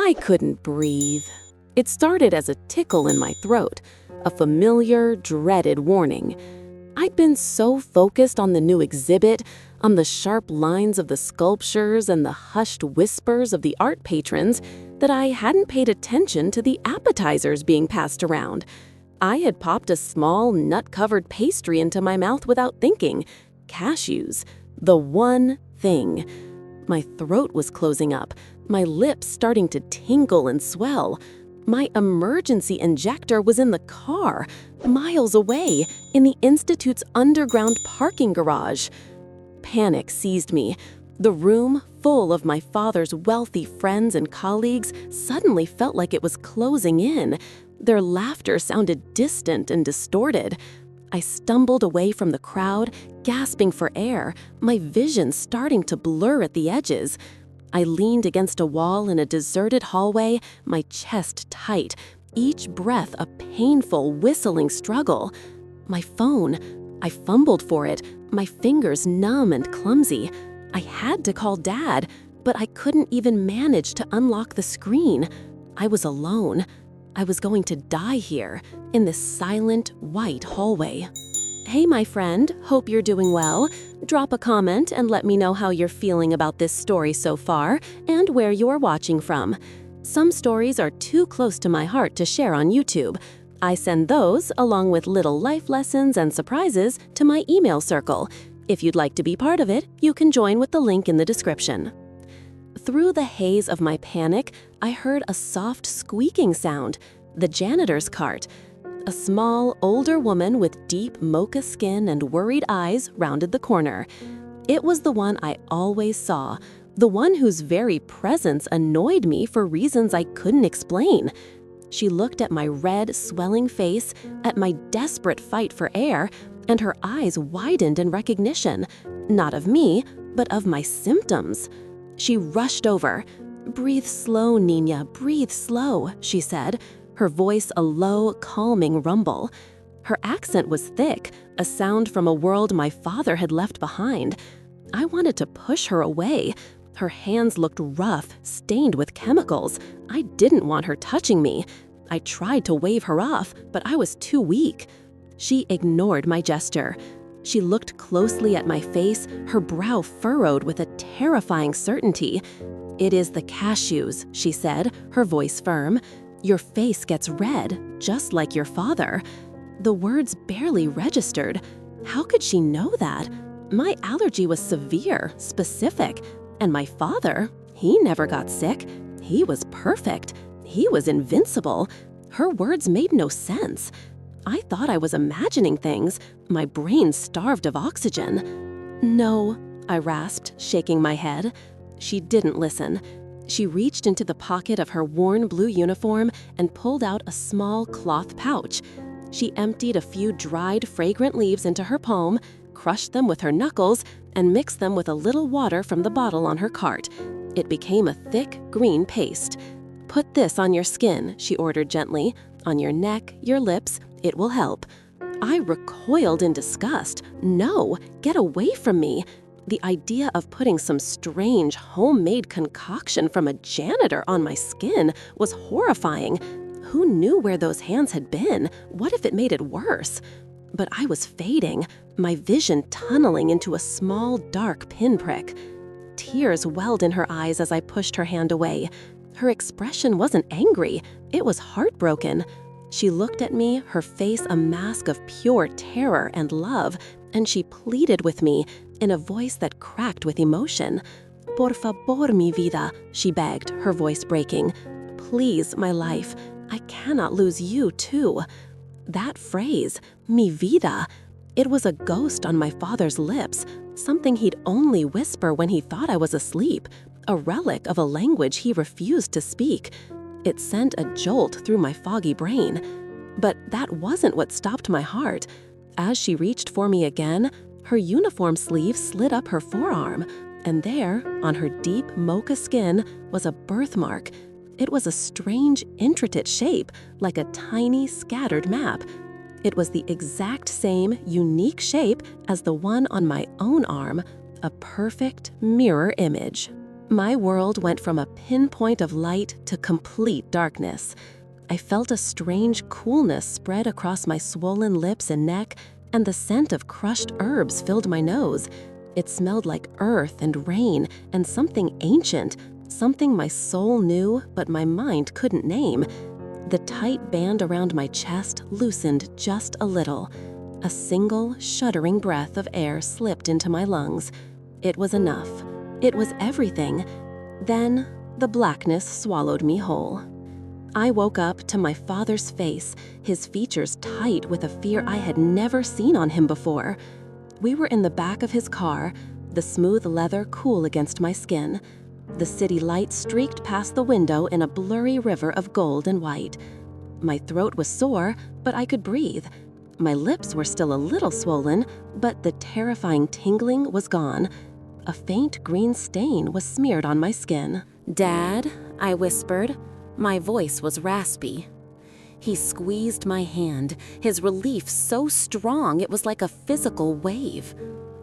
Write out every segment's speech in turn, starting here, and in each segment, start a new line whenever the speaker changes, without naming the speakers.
I couldn't breathe. It started as a tickle in my throat, a familiar, dreaded warning. I'd been so focused on the new exhibit, on the sharp lines of the sculptures and the hushed whispers of the art patrons, that I hadn't paid attention to the appetizers being passed around. I had popped a small, nut-covered pastry into my mouth without thinking. Cashews. The one thing. My throat was closing up, my lips starting to tingle and swell. My emergency injector was in the car, miles away, in the Institute's underground parking garage. Panic seized me. The room, full of my father's wealthy friends and colleagues, suddenly felt like it was closing in. Their laughter sounded distant and distorted. I stumbled away from the crowd, gasping for air, my vision starting to blur at the edges. I leaned against a wall in a deserted hallway, my chest tight, each breath a painful, whistling struggle. My phone. I fumbled for it, my fingers numb and clumsy. I had to call Dad, but I couldn't even manage to unlock the screen. I was alone. I was going to die here, in this silent, white hallway. Hey, my friend, hope you're doing well. Drop a comment and let me know how you're feeling about this story so far and where you're watching from. Some stories are too close to my heart to share on YouTube. I send those, along with little life lessons and surprises, to my email circle. If you'd like to be part of it, you can join with the link in the description. Through the haze of my panic, I heard a soft squeaking sound, the janitor's cart. A small, older woman with deep mocha skin and worried eyes rounded the corner. It was the one I always saw, the one whose very presence annoyed me for reasons I couldn't explain. She looked at my red, swelling face, at my desperate fight for air, and her eyes widened in recognition, not of me, but of my symptoms. She rushed over. "Breathe slow, Nina, breathe slow," she said, her voice a low, calming rumble. Her accent was thick, a sound from a world my father had left behind. I wanted to push her away. Her hands looked rough, stained with chemicals. I didn't want her touching me. I tried to wave her off, but I was too weak. She ignored my gesture. She looked closely at my face, her brow furrowed with a terrifying certainty. "It is the cashews," she said, her voice firm. "Your face gets red, just like your father." The words barely registered. How could she know that? My allergy was severe, specific, and my father, he never got sick. He was perfect. He was invincible. Her words made no sense. I thought I was imagining things, my brain starved of oxygen. "No," I rasped, shaking my head. She didn't listen. She reached into the pocket of her worn blue uniform and pulled out a small cloth pouch. She emptied a few dried, fragrant leaves into her palm, crushed them with her knuckles, and mixed them with a little water from the bottle on her cart. It became a thick, green paste. "Put this on your skin," she ordered gently. "On your neck, your lips. It will help." I recoiled in disgust. "No, get away from me." The idea of putting some strange, homemade concoction from a janitor on my skin was horrifying. Who knew where those hands had been? What if it made it worse? But I was fading, my vision tunneling into a small, dark pinprick. Tears welled in her eyes as I pushed her hand away. Her expression wasn't angry, it was heartbroken. She looked at me, her face a mask of pure terror and love, and she pleaded with me in a voice that cracked with emotion. "Por favor, mi vida," she begged, her voice breaking. "Please, my life, I cannot lose you, too." That phrase, mi vida, it was a ghost on my father's lips, something he'd only whisper when he thought I was asleep, a relic of a language he refused to speak. It sent a jolt through my foggy brain. But that wasn't what stopped my heart. As she reached for me again, her uniform sleeve slid up her forearm, and there, on her deep mocha skin, was a birthmark. It was a strange, intricate shape, like a tiny, scattered map. It was the exact same, unique shape as the one on my own arm, a perfect mirror image. My world went from a pinpoint of light to complete darkness. I felt a strange coolness spread across my swollen lips and neck, and the scent of crushed herbs filled my nose. It smelled like earth and rain and something ancient, something my soul knew but my mind couldn't name. The tight band around my chest loosened just a little. A single, shuddering breath of air slipped into my lungs. It was enough. It was everything. Then, the blackness swallowed me whole. I woke up to my father's face, his features tight with a fear I had never seen on him before. We were in the back of his car, the smooth leather cool against my skin. The city light streaked past the window in a blurry river of gold and white. My throat was sore, but I could breathe. My lips were still a little swollen, but the terrifying tingling was gone. A faint green stain was smeared on my skin. "Dad," I whispered. My voice was raspy. He squeezed my hand, his relief so strong it was like a physical wave.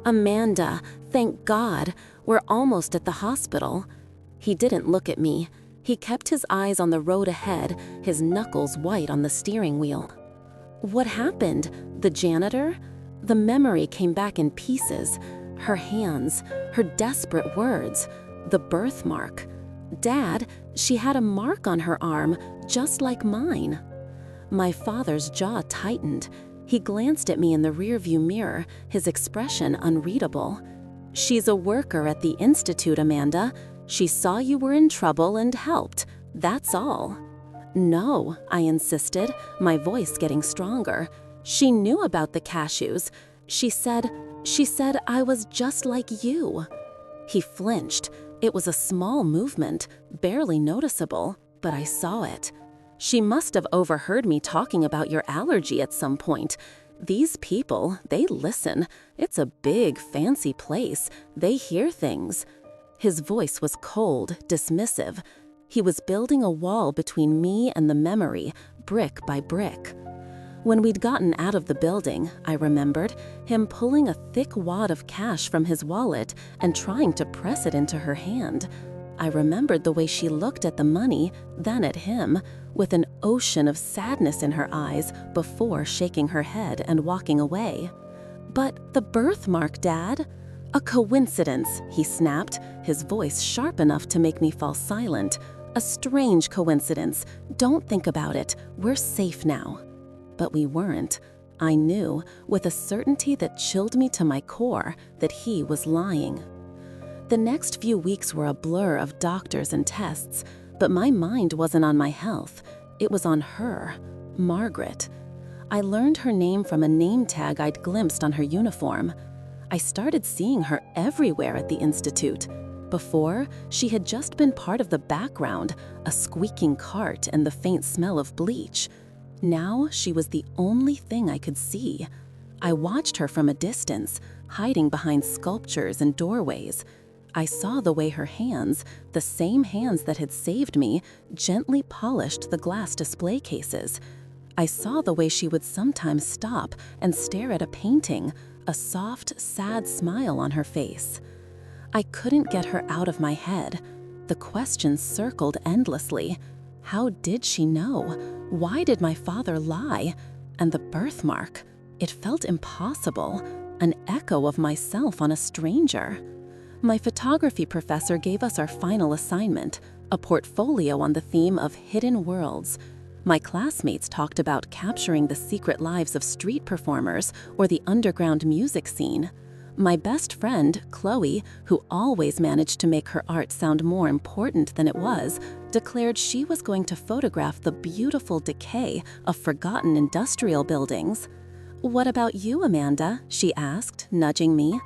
"Amanda, thank God, we're almost at the hospital." He didn't look at me. He kept his eyes on the road ahead, his knuckles white on the steering wheel. What happened? The janitor? The memory came back in pieces. Her hands, her desperate words, the birthmark. Dad, she had a mark on her arm, just like mine. My father's jaw tightened. He glanced at me in the rearview mirror, his expression unreadable. "She's a worker at the Institute, Amanda. She saw you were in trouble and helped. That's all." "No," I insisted, my voice getting stronger. "She knew about the cashews. She said I was just like you." He flinched. It was a small movement, barely noticeable, but I saw it. "She must have overheard me talking about your allergy at some point. These people, they listen. It's a big, fancy place. They hear things." His voice was cold, dismissive. He was building a wall between me and the memory, brick by brick. When we'd gotten out of the building, I remembered him pulling a thick wad of cash from his wallet and trying to press it into her hand. I remembered the way she looked at the money, then at him, with an ocean of sadness in her eyes before shaking her head and walking away. "But the birthmark, Dad?" "A coincidence," he snapped, his voice sharp enough to make me fall silent. "A strange coincidence. Don't think about it. We're safe now." But we weren't. I knew, with a certainty that chilled me to my core, that he was lying. The next few weeks were a blur of doctors and tests, but my mind wasn't on my health. It was on her, Margaret. I learned her name from a name tag I'd glimpsed on her uniform. I started seeing her everywhere at the Institute. Before, she had just been part of the background, a squeaking cart and the faint smell of bleach. Now she was the only thing I could see. I watched her from a distance, hiding behind sculptures and doorways. I saw the way her hands, the same hands that had saved me, gently polished the glass display cases. I saw the way she would sometimes stop and stare at a painting, a soft, sad smile on her face. I couldn't get her out of my head. The questions circled endlessly. How did she know? Why did my father lie? And the birthmark. It felt impossible, an echo of myself on a stranger. My photography professor gave us our final assignment, a portfolio on the theme of hidden worlds. My classmates talked about capturing the secret lives of street performers or the underground music scene. My best friend, Chloe, who always managed to make her art sound more important than it was, declared she was going to photograph the beautiful decay of forgotten industrial buildings. "What about you, Amanda?" she asked, nudging me.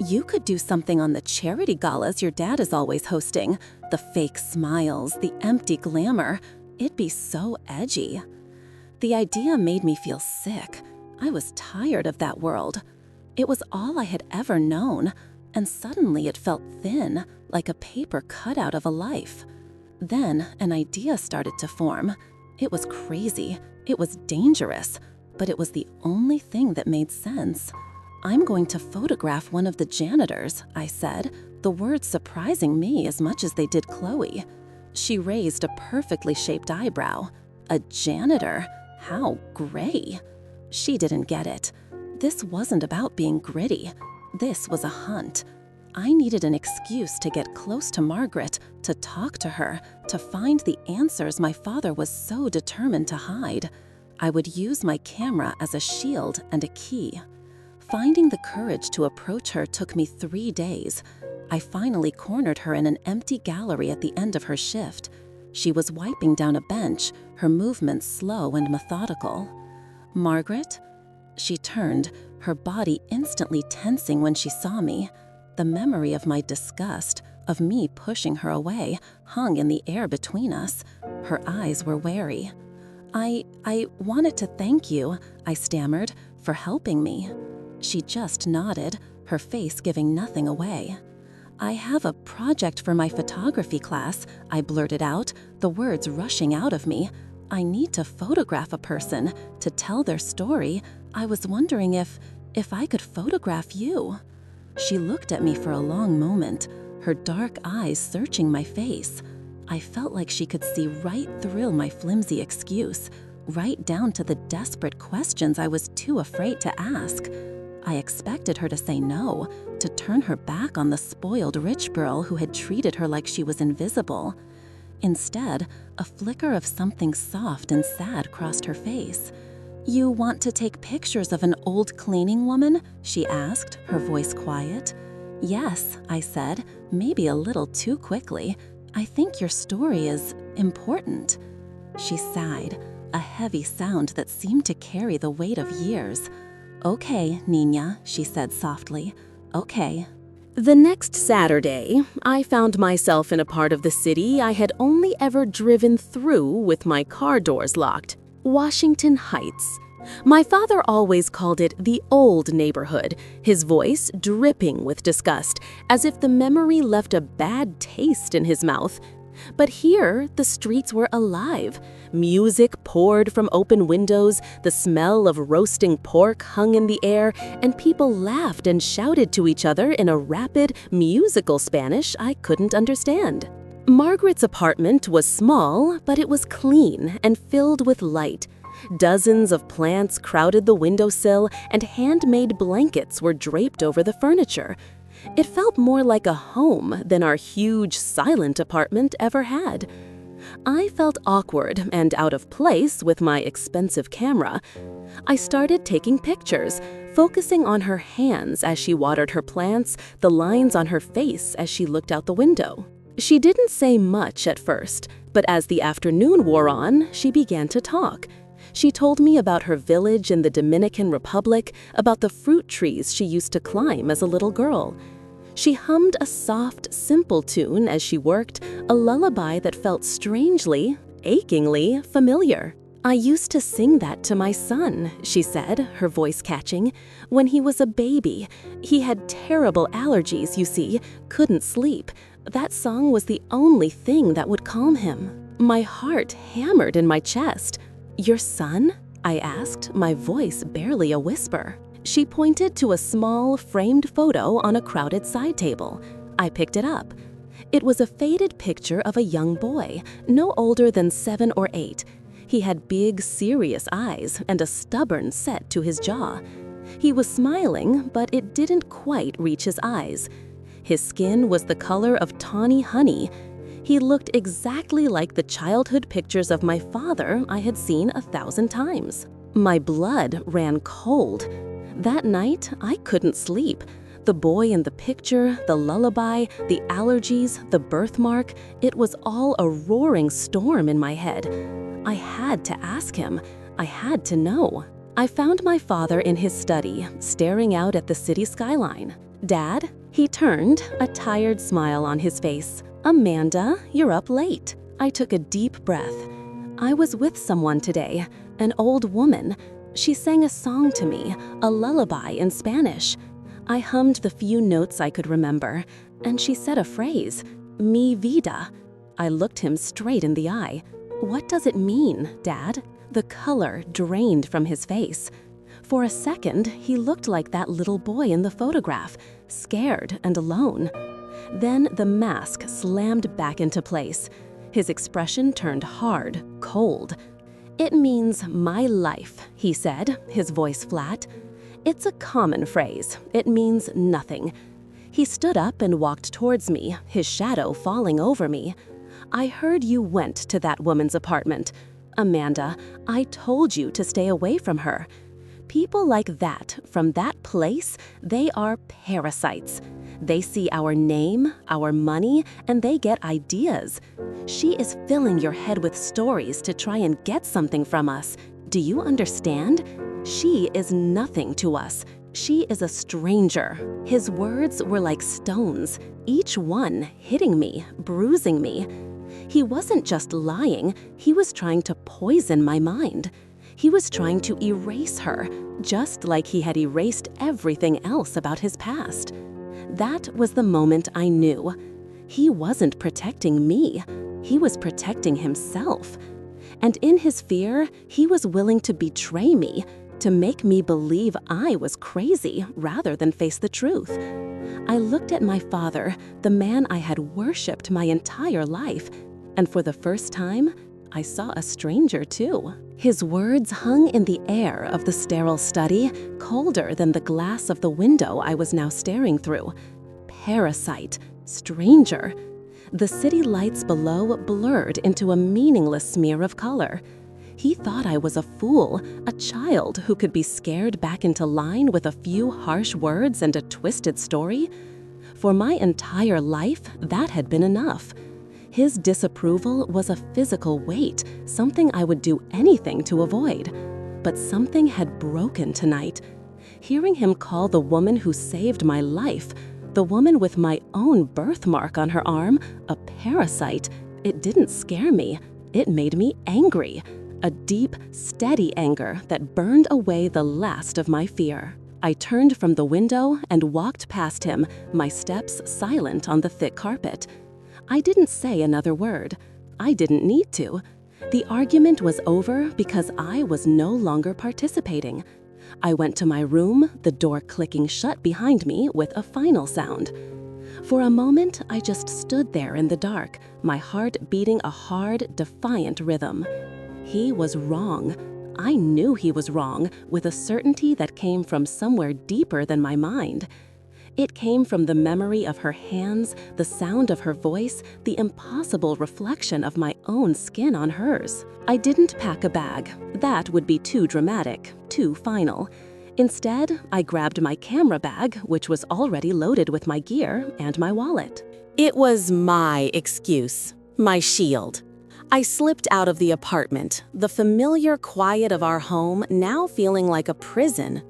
"You could do something on the charity galas your dad is always hosting. The fake smiles, the empty glamour. It'd be so edgy." The idea made me feel sick. I was tired of that world. It was all I had ever known, and suddenly it felt thin, like a paper cutout of a life. Then an idea started to form. It was crazy, it was dangerous, but it was the only thing that made sense. "I'm going to photograph one of the janitors," I said, the words surprising me as much as they did Chloe. She raised a perfectly shaped eyebrow. A janitor? How gray. She didn't get it. This wasn't about being gritty. This was a hunt. I needed an excuse to get close to Margaret, to talk to her, to find the answers my father was so determined to hide. I would use my camera as a shield and a key. Finding the courage to approach her took me 3 days. I finally cornered her in an empty gallery at the end of her shift. She was wiping down a bench, her movements slow and methodical. "Margaret?" She turned, her body instantly tensing when she saw me. The memory of my disgust, of me pushing her away, hung in the air between us. Her eyes were wary. I wanted to thank you," I stammered, "for helping me." She just nodded, her face giving nothing away. "I have a project for my photography class," I blurted out, the words rushing out of me. "I need to photograph a person, to tell their story. I was wondering if I could photograph you." She looked at me for a long moment, her dark eyes searching my face. I felt like she could see right through my flimsy excuse, right down to the desperate questions I was too afraid to ask. I expected her to say no, to turn her back on the spoiled rich girl who had treated her like she was invisible. Instead, a flicker of something soft and sad crossed her face. "You want to take pictures of an old cleaning woman?" she asked, her voice quiet. "Yes," I said, maybe a little too quickly. "I think your story is important." She sighed, a heavy sound that seemed to carry the weight of years. "Okay, Nina," she said softly. "Okay." The next Saturday, I found myself in a part of the city I had only ever driven through with my car doors locked. Washington Heights. My father always called it the old neighborhood, his voice dripping with disgust, as if the memory left a bad taste in his mouth. But here, the streets were alive. Music poured from open windows, the smell of roasting pork hung in the air, and people laughed and shouted to each other in a rapid, musical Spanish I couldn't understand. Margaret's apartment was small, but it was clean and filled with light. Dozens of plants crowded the windowsill, and handmade blankets were draped over the furniture. It felt more like a home than our huge, silent apartment ever had. I felt awkward and out of place with my expensive camera. I started taking pictures, focusing on her hands as she watered her plants, the lines on her face as she looked out the window. She didn't say much at first, but as the afternoon wore on, she began to talk. She told me about her village in the Dominican Republic, about the fruit trees she used to climb as a little girl. She hummed a soft, simple tune as she worked, a lullaby that felt strangely, achingly familiar. "I used to sing that to my son," she said, her voice catching, "when he was a baby. He had terrible allergies, you see, couldn't sleep. That song was the only thing that would calm him." My heart hammered in my chest. "Your son?" I asked, my voice barely a whisper. She pointed to a small, framed photo on a crowded side table. I picked it up. It was a faded picture of a young boy, no older than 7 or 8. He had big, serious eyes and a stubborn set to his jaw. He was smiling, but it didn't quite reach his eyes. His skin was the color of tawny honey. He looked exactly like the childhood pictures of my father I had seen 1,000 times. My blood ran cold. That night, I couldn't sleep. The boy in the picture, the lullaby, the allergies, the birthmark, it was all a roaring storm in my head. I had to ask him. I had to know. I found my father in his study, staring out at the city skyline. "Dad?" He turned, a tired smile on his face. "Amanda, you're up late." I took a deep breath. "I was with someone today, an old woman. She sang a song to me, a lullaby in Spanish. I hummed the few notes I could remember, and she said a phrase, mi vida." I looked him straight in the eye. "What does it mean, Dad?" The color drained from his face. For a second, he looked like that little boy in the photograph, scared and alone. Then the mask slammed back into place. His expression turned hard, cold. "It means my life," he said, his voice flat. "It's a common phrase. It means nothing." He stood up and walked towards me, his shadow falling over me. "I heard you went to that woman's apartment. Amanda, I told you to stay away from her. People like that, from that place, they are parasites. They see our name, our money, and they get ideas. She is filling your head with stories to try and get something from us. Do you understand? She is nothing to us. She is a stranger." His words were like stones, each one hitting me, bruising me. He wasn't just lying, he was trying to poison my mind. He was trying to erase her, just like he had erased everything else about his past. That was the moment I knew. He wasn't protecting me, he was protecting himself. And in his fear, he was willing to betray me, to make me believe I was crazy rather than face the truth. I looked at my father, the man I had worshipped my entire life, and for the first time, I saw a stranger too. His words hung in the air of the sterile study, colder than the glass of the window I was now staring through. Parasite, stranger. The city lights below blurred into a meaningless smear of color. He thought I was a fool, a child who could be scared back into line with a few harsh words and a twisted story. For my entire life, that had been enough. His disapproval was a physical weight, something I would do anything to avoid. But something had broken tonight. Hearing him call the woman who saved my life, the woman with my own birthmark on her arm, a parasite, it didn't scare me. It made me angry. A deep, steady anger that burned away the last of my fear. I turned from the window and walked past him, my steps silent on the thick carpet. I didn't say another word. I didn't need to. The argument was over because I was no longer participating. I went to my room, the door clicking shut behind me with a final sound. For a moment, I just stood there in the dark, my heart beating a hard, defiant rhythm. He was wrong. I knew he was wrong with a certainty that came from somewhere deeper than my mind. It came from the memory of her hands, the sound of her voice, the impossible reflection of my own skin on hers. I didn't pack a bag. That would be too dramatic, too final. Instead, I grabbed my camera bag, which was already loaded with my gear, and my wallet. It was my excuse, my shield. I slipped out of the apartment, the familiar quiet of our home now feeling like a prison.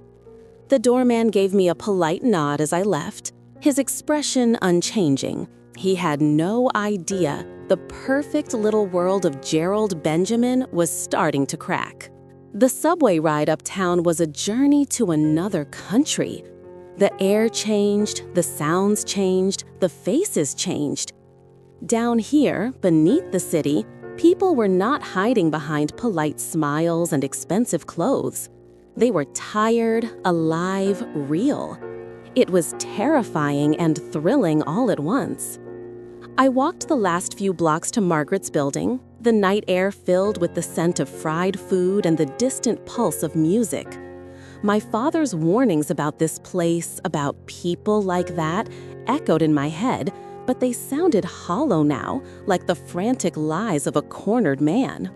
The doorman gave me a polite nod as I left, his expression unchanging. He had no idea the perfect little world of Gerald Benjamin was starting to crack. The subway ride uptown was a journey to another country. The air changed, the sounds changed, the faces changed. Down here, beneath the city, people were not hiding behind polite smiles and expensive clothes. They were tired, alive, real. It was terrifying and thrilling all at once. I walked the last few blocks to Margaret's building, the night air filled with the scent of fried food and the distant pulse of music. My father's warnings about this place, about people like that, echoed in my head, but they sounded hollow now, like the frantic lies of a cornered man.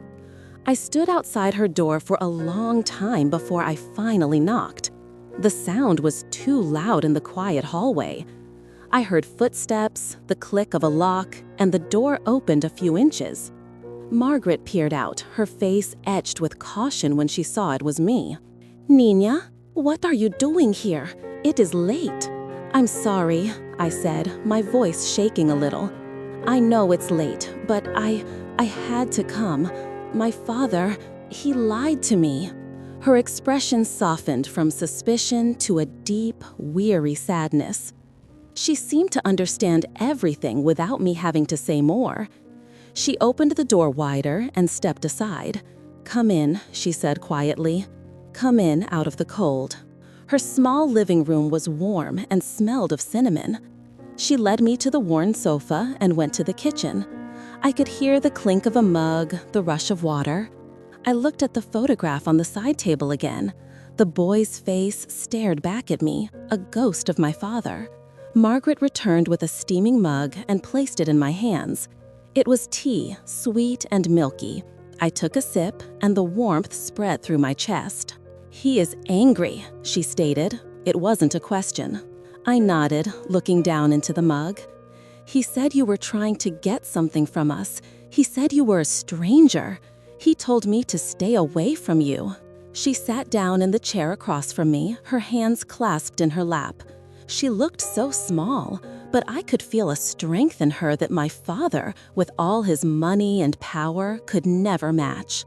I stood outside her door for a long time before I finally knocked. The sound was too loud in the quiet hallway. I heard footsteps, the click of a lock, and the door opened a few inches. Margaret peered out, her face etched with caution when she saw it was me. "Nina, what are you doing here? It is late." "I'm sorry," I said, my voice shaking a little. "I know it's late, but I had to come. My father, he lied to me." Her expression softened from suspicion to a deep, weary sadness. She seemed to understand everything without me having to say more. She opened the door wider and stepped aside. "Come in," she said quietly. "Come in out of the cold." Her small living room was warm and smelled of cinnamon. She led me to the worn sofa and went to the kitchen. I could hear the clink of a mug, the rush of water. I looked at the photograph on the side table again. The boy's face stared back at me, a ghost of my father. Margaret returned with a steaming mug and placed it in my hands. It was tea, sweet and milky. I took a sip, and the warmth spread through my chest. "He is angry," she stated. It wasn't a question. I nodded, looking down into the mug. "He said you were trying to get something from us. He said you were a stranger. He told me to stay away from you." She sat down in the chair across from me, her hands clasped in her lap. She looked so small, but I could feel a strength in her that my father, with all his money and power, could never match.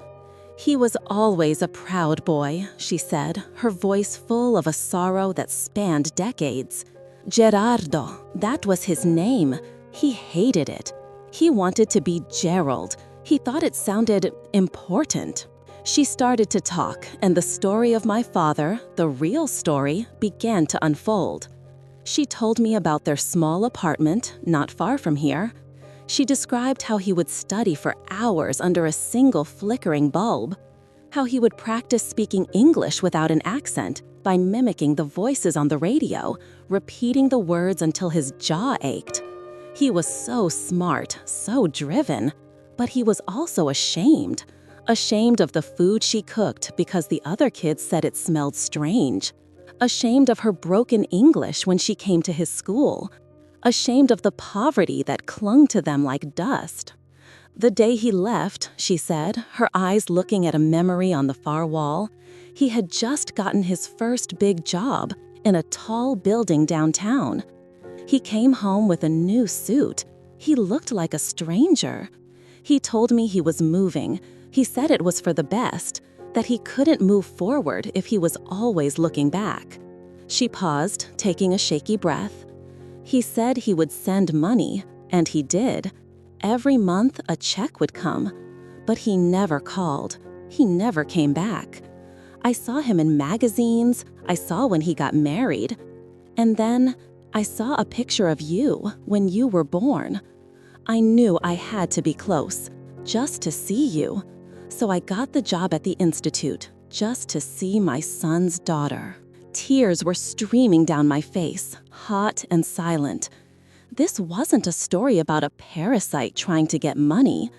"He was always a proud boy," she said, her voice full of a sorrow that spanned decades. "Gerardo, that was his name. He hated it. He wanted to be Gerald. He thought it sounded important." She started to talk, and the story of my father, the real story, began to unfold. She told me about their small apartment, not far from here. She described how he would study for hours under a single flickering bulb, how he would practice speaking English without an accent by mimicking the voices on the radio, repeating the words until his jaw ached. He was so smart, so driven, but he was also ashamed of the food she cooked because the other kids said it smelled strange, ashamed of her broken English when she came to his school, ashamed of the poverty that clung to them like dust. The day he left, she said, her eyes looking at a memory on the far wall, he had just gotten his first big job in a tall building downtown. He came home with a new suit. He looked like a stranger. He told me he was moving. He said it was for the best, that he couldn't move forward if he was always looking back. She paused, taking a shaky breath. He said he would send money, and he did. Every month a check would come, but he never called. He never came back. I saw him in magazines. I saw when he got married. And then I saw a picture of you when you were born. I knew I had to be close, just to see you. So I got the job at the institute, just to see my son's daughter. Tears were streaming down my face, hot and silent. This wasn't a story about a parasite trying to get money.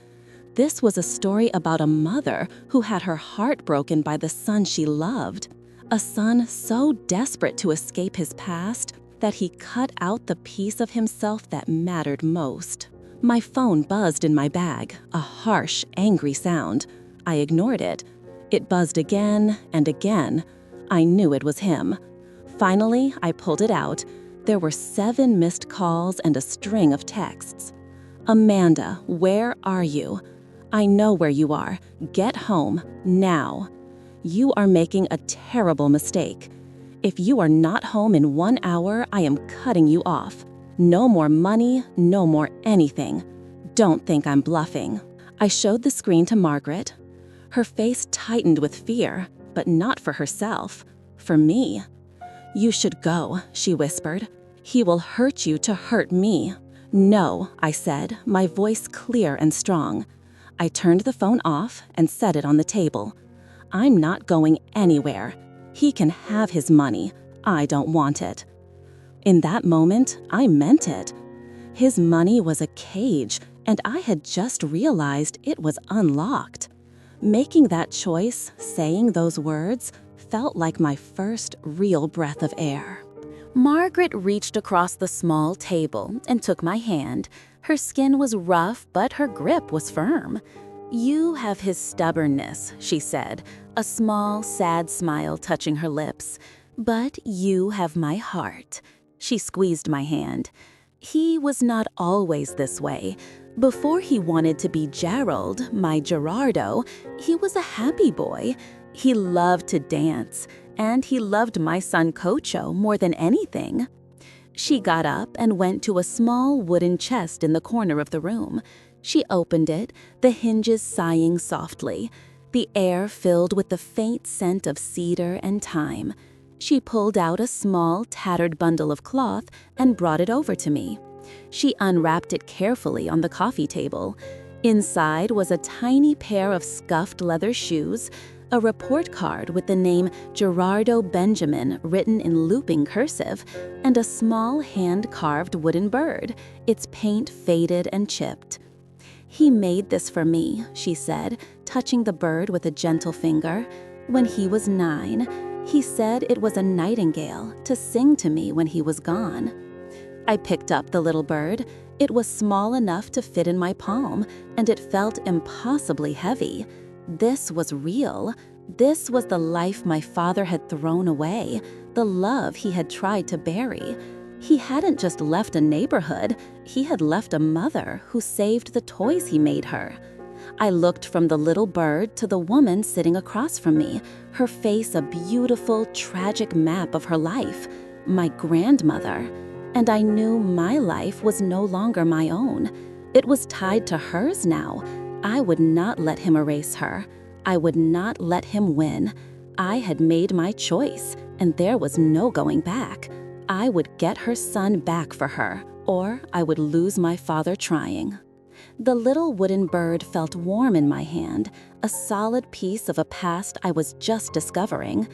This was a story about a mother who had her heart broken by the son she loved. A son so desperate to escape his past that he cut out the piece of himself that mattered most. My phone buzzed in my bag, a harsh, angry sound. I ignored it. It buzzed again and again. I knew it was him. Finally, I pulled it out. There were 7 missed calls and a string of texts. "Amanda, where are you? I know where you are. Get home, now. You are making a terrible mistake. If you are not home in 1 hour, I am cutting you off. No more money, no more anything. Don't think I'm bluffing." I showed the screen to Margaret. Her face tightened with fear, but not for herself, for me. "You should go," she whispered. "He will hurt you to hurt me." "No," I said, my voice clear and strong. I turned the phone off and set it on the table. "I'm not going anywhere. He can have his money. I don't want it." In that moment, I meant it. His money was a cage, and I had just realized it was unlocked. Making that choice, saying those words, felt like my first real breath of air. Margaret reached across the small table and took my hand. Her skin was rough, but her grip was firm. "You have his stubbornness," she said, a small, sad smile touching her lips. "But you have my heart." She squeezed my hand. "He was not always this way. Before he wanted to be Gerald, my Gerardo, he was a happy boy. He loved to dance, and he loved my son Cocho more than anything." She got up and went to a small wooden chest in the corner of the room. She opened it, the hinges sighing softly. The air filled with the faint scent of cedar and thyme. She pulled out a small, tattered bundle of cloth and brought it over to me. She unwrapped it carefully on the coffee table. Inside was a tiny pair of scuffed leather shoes, a report card with the name Gerardo Benjamin written in looping cursive, and a small hand-carved wooden bird, its paint faded and chipped. "He made this for me," she said, touching the bird with a gentle finger. "When he was 9, he said it was a nightingale to sing to me when he was gone." I picked up the little bird. It was small enough to fit in my palm, and it felt impossibly heavy. This was real. This was the life my father had thrown away, the love he had tried to bury. He hadn't just left a neighborhood, he had left a mother who saved the toys he made her. I looked from the little bird to the woman sitting across from me, her face a beautiful, tragic map of her life, my grandmother. And I knew my life was no longer my own. It was tied to hers now. I would not let him erase her. I would not let him win. I had made my choice, and there was no going back. I would get her son back for her, or I would lose my father trying. The little wooden bird felt warm in my hand, a solid piece of a past I was just discovering.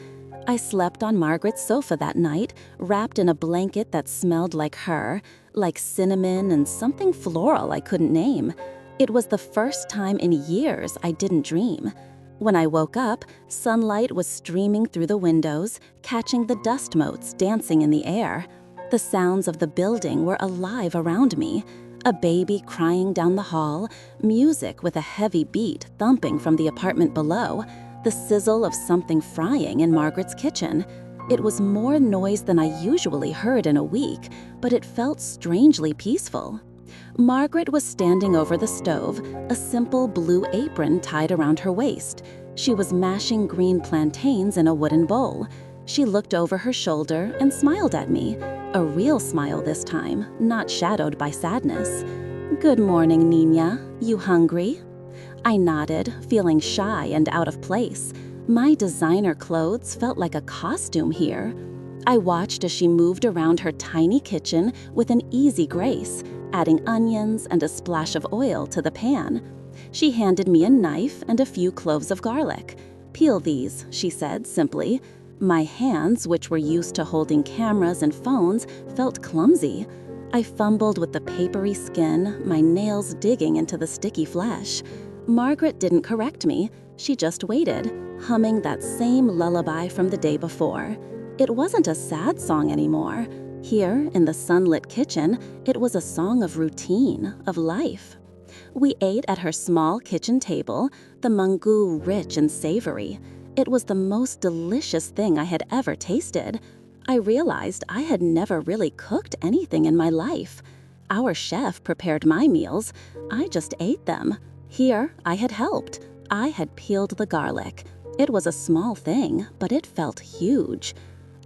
I slept on Margaret's sofa that night, wrapped in a blanket that smelled like her, like cinnamon and something floral I couldn't name. It was the first time in years I didn't dream. When I woke up, sunlight was streaming through the windows, catching the dust motes dancing in the air. The sounds of the building were alive around me. A baby crying down the hall, music with a heavy beat thumping from the apartment below, the sizzle of something frying in Margaret's kitchen. It was more noise than I usually heard in a week, but it felt strangely peaceful. Margaret was standing over the stove, a simple blue apron tied around her waist. She was mashing green plantains in a wooden bowl. She looked over her shoulder and smiled at me, a real smile this time, not shadowed by sadness. "Good morning, Nina. You hungry?" I nodded, feeling shy and out of place. My designer clothes felt like a costume here. I watched as she moved around her tiny kitchen with an easy grace, adding onions and a splash of oil to the pan. She handed me a knife and a few cloves of garlic. "Peel these," she said simply. My hands, which were used to holding cameras and phones, felt clumsy. I fumbled with the papery skin, my nails digging into the sticky flesh. Margaret didn't correct me. She just waited, humming that same lullaby from the day before. It wasn't a sad song anymore. Here, in the sunlit kitchen, it was a song of routine, of life. We ate at her small kitchen table, the mango rich and savory. It was the most delicious thing I had ever tasted. I realized I had never really cooked anything in my life. Our chef prepared my meals. I just ate them. Here, I had helped. I had peeled the garlic. It was a small thing, but it felt huge.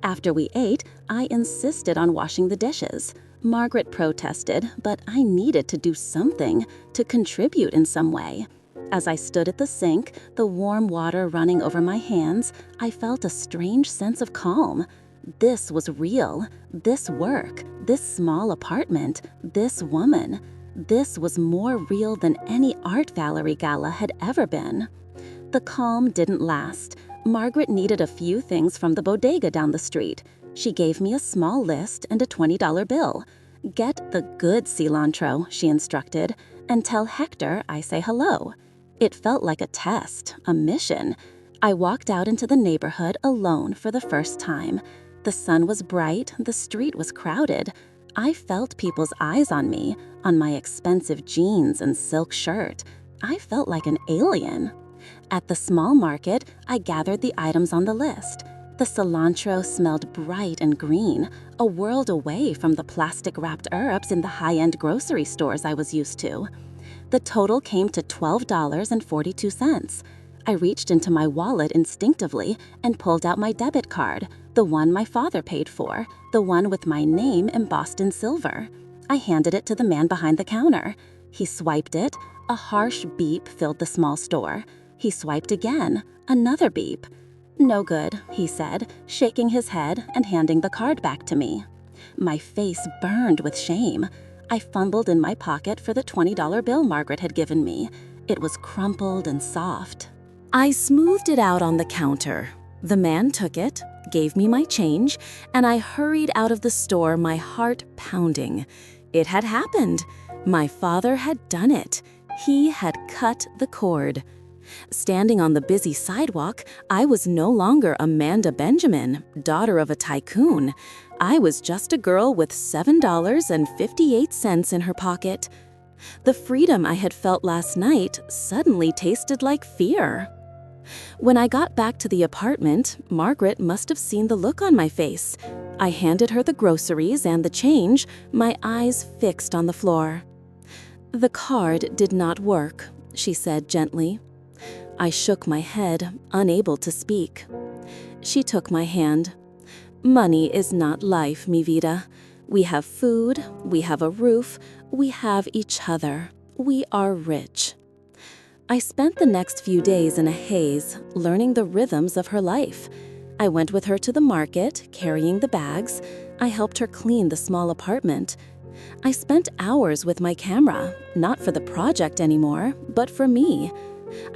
After we ate, I insisted on washing the dishes. Margaret protested, but I needed to do something, to contribute in some way. As I stood at the sink, the warm water running over my hands, I felt a strange sense of calm. This was real. This work, this small apartment, this woman. This was more real than any art gallery gala had ever been. The calm didn't last. Margaret needed a few things from the bodega down the street. She gave me a small list and a $20 bill. "Get the good cilantro," she instructed, "and tell Hector I say hello." It felt like a test, a mission. I walked out into the neighborhood alone for the first time. The sun was bright, the street was crowded. I felt people's eyes on me, on my expensive jeans and silk shirt. I felt like an alien. At the small market, I gathered the items on the list. The cilantro smelled bright and green, a world away from the plastic-wrapped herbs in the high-end grocery stores I was used to. The total came to $12.42. I reached into my wallet instinctively and pulled out my debit card, the one my father paid for, the one with my name embossed in silver. I handed it to the man behind the counter. He swiped it. A harsh beep filled the small store. He swiped again. Another beep.
"No good," he said, shaking his head and handing the card back to me. My face burned with shame. I fumbled in my pocket for the $20 bill Margaret had given me. It was crumpled and soft.
I smoothed it out on the counter. The man took it, gave me my change, and I hurried out of the store, my heart pounding. It had happened. My father had done it. He had cut the cord. Standing on the busy sidewalk, I was no longer Amanda Benjamin, daughter of a tycoon. I was just a girl with $7.58 in her pocket. The freedom I had felt last night suddenly tasted like fear. When I got back to the apartment, Margaret must have seen the look on my face. I handed her the groceries and the change, my eyes fixed on the floor. "The card did not work," she said gently. I shook my head, unable to speak. She took my hand. "Money is not life, mi vida. We have food, we have a roof, we have each other. We are rich." I spent the next few days in a haze, learning the rhythms of her life. I went with her to the market, carrying the bags. I helped her clean the small apartment. I spent hours with my camera, not for the project anymore, but for me.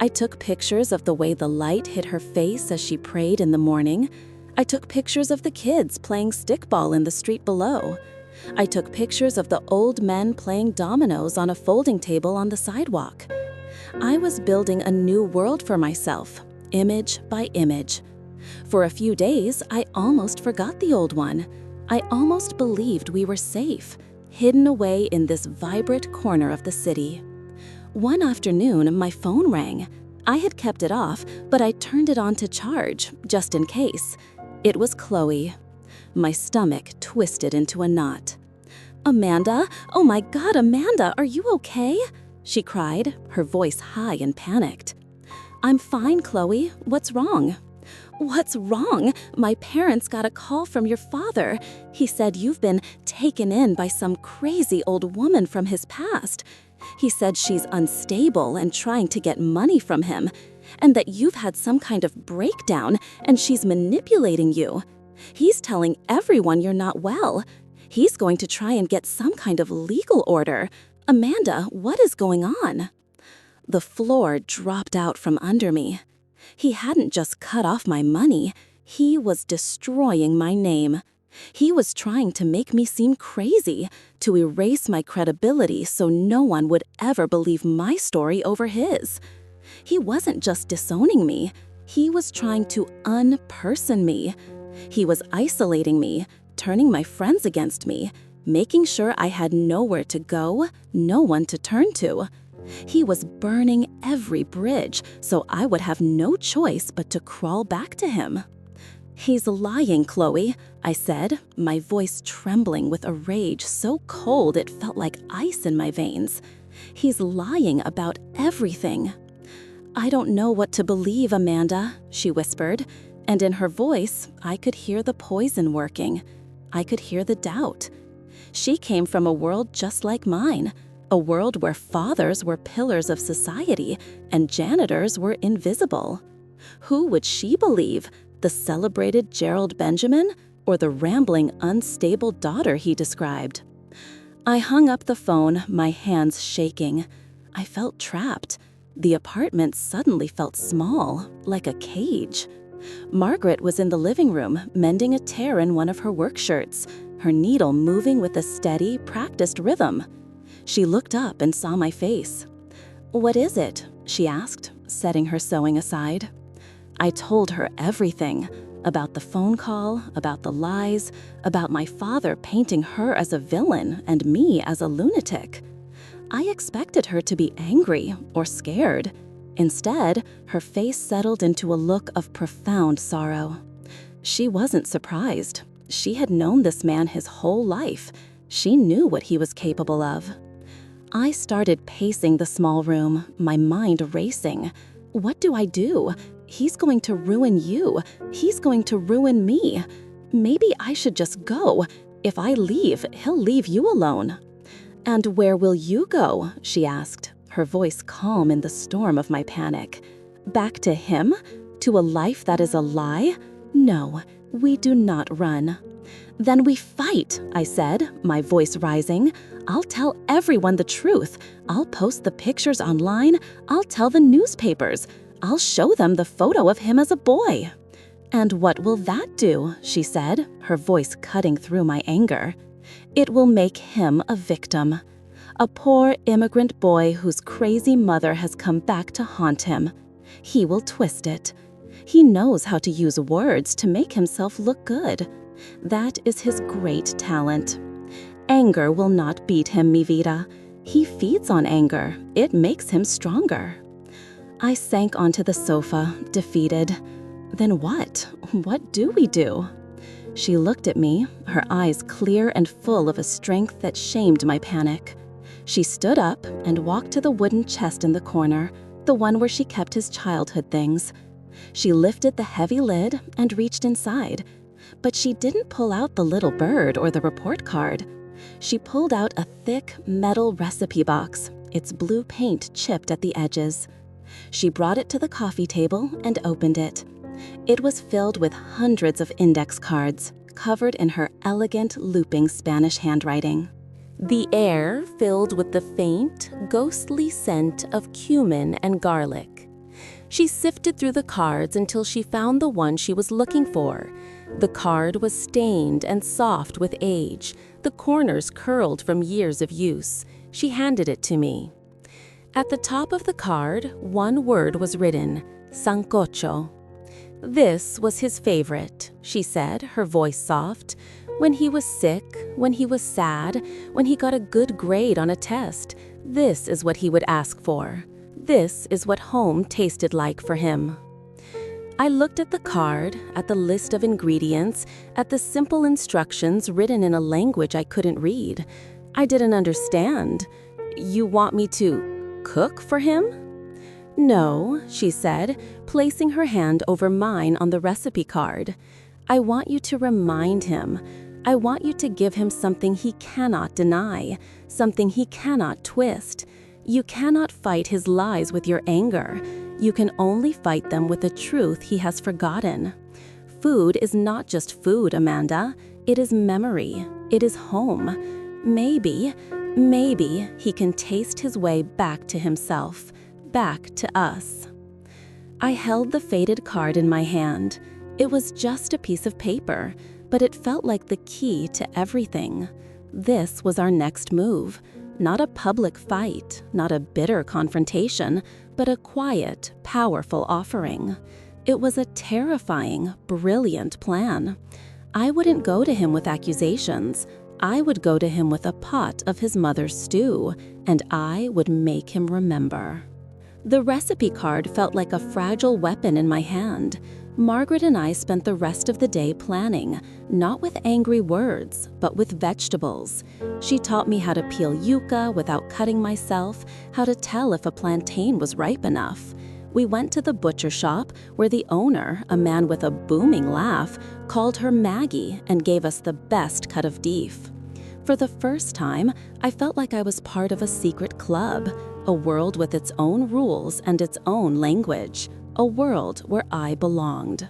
I took pictures of the way the light hit her face as she prayed in the morning. I took pictures of the kids playing stickball in the street below. I took pictures of the old men playing dominoes on a folding table on the sidewalk. I was building a new world for myself, image by image. For a few days, I almost forgot the old one. I almost believed we were safe, hidden away in this vibrant corner of the city. One afternoon, my phone rang. I had kept it off, but I turned it on to charge, just in case. It was Chloe. My stomach twisted into a knot. "Amanda? Oh my God, Amanda, are you okay?" she cried, her voice high and panicked. "I'm fine, Chloe. What's wrong?" "What's wrong? My parents got a call from your father. He said you've been taken in by some crazy old woman from his past. He said she's unstable and trying to get money from him, and that you've had some kind of breakdown and she's manipulating you. He's telling everyone you're not well. He's going to try and get some kind of legal order. Amanda, what is going on?" The floor dropped out from under me. He hadn't just cut off my money, he was destroying my name. He was trying to make me seem crazy, to erase my credibility so no one would ever believe my story over his. He wasn't just disowning me, he was trying to unperson me. He was isolating me, turning my friends against me, making sure I had nowhere to go, no one to turn to. He was burning every bridge, so I would have no choice but to crawl back to him. "He's lying, Chloe," I said, my voice trembling with a rage so cold it felt like ice in my veins. "He's lying about everything." "I don't know what to believe, Amanda," she whispered, and in her voice, I could hear the poison working. I could hear the doubt. She came from a world just like mine, a world where fathers were pillars of society and janitors were invisible. Who would she believe? The celebrated Gerald Benjamin or the rambling, unstable daughter he described? I hung up the phone, my hands shaking. I felt trapped. The apartment suddenly felt small, like a cage. Margaret was in the living room, mending a tear in one of her work shirts, her needle moving with a steady, practiced rhythm. She looked up and saw my face. "What is it?" she asked, setting her sewing aside. I told her everything, about the phone call, about the lies, about my father painting her as a villain and me as a lunatic. I expected her to be angry or scared. Instead, her face settled into a look of profound sorrow. She wasn't surprised. She had known this man his whole life. She knew what he was capable of. I started pacing the small room, my mind racing. What do I do? He's going to ruin you. He's going to ruin me. Maybe I should just go. If I leave, he'll leave you alone. "And where will you go?" she asked, her voice calm in the storm of my panic. "Back to him?
To a life that is a lie? No, we do not run. Then we fight, I said, my voice rising. I'll tell everyone the truth. I'll post the pictures online. I'll tell the newspapers. I'll show them the photo of him as a boy. And what will that do? She said, her voice cutting through my anger. It will make him a victim. A poor immigrant boy whose crazy mother has come back to haunt him. He will twist it. He knows how to use words to make himself look good. That is his great talent. Anger will not beat him, mi vida. He feeds on anger. It makes him stronger. I sank onto the sofa, defeated. Then what? What do we do? She looked at me, her eyes clear and full of a strength that shamed my panic. She stood up and walked to the wooden chest in the corner, the one where she kept his childhood things. She lifted the heavy lid and reached inside, but she didn't pull out the little bird or the report card. She pulled out a thick metal recipe box, its blue paint chipped at the edges. She brought it to the coffee table and opened it. It was filled with hundreds of index cards, covered in her elegant, looping Spanish handwriting.
The air filled with the faint, ghostly scent of cumin and garlic. She sifted through the cards until she found the one she was looking for. The card was stained and soft with age, the corners curled from years of use. She handed it to me. At the top of the card, one word was written, sancocho. This was his favorite, she said, her voice soft. When he was sick, when he was sad, when he got a good grade on a test, this is what he would ask for. This is what home tasted like for him. I looked at the card, at the list of ingredients, at the simple instructions written in a language I couldn't read. I didn't understand. You want me to cook for him? No, she said, placing her hand over mine on the recipe card. I want you to remind him. I want you to give him something he cannot deny, something he cannot twist. You cannot fight his lies with your anger. You can only fight them with the truth he has forgotten. Food is not just food, Amanda. It is memory. It is home. Maybe he can taste his way back to himself, back to us. I held the faded card in my hand. It was just a piece of paper, but it felt like the key to everything. This was our next move. Not a public fight, not a bitter confrontation, but a quiet, powerful offering. It was a terrifying, brilliant plan. I wouldn't go to him with accusations. I would go to him with a pot of his mother's stew, and I would make him remember. The recipe card felt like a fragile weapon in my hand. Margaret and I spent the rest of the day planning, not with angry words, but with vegetables. She taught me how to peel yuca without cutting myself, how to tell if a plantain was ripe enough. We went to the butcher shop where the owner, a man with a booming laugh, called her Maggie and gave us the best cut of beef. For the first time, I felt like I was part of a secret club, a world with its own rules and its own language. A world where I belonged.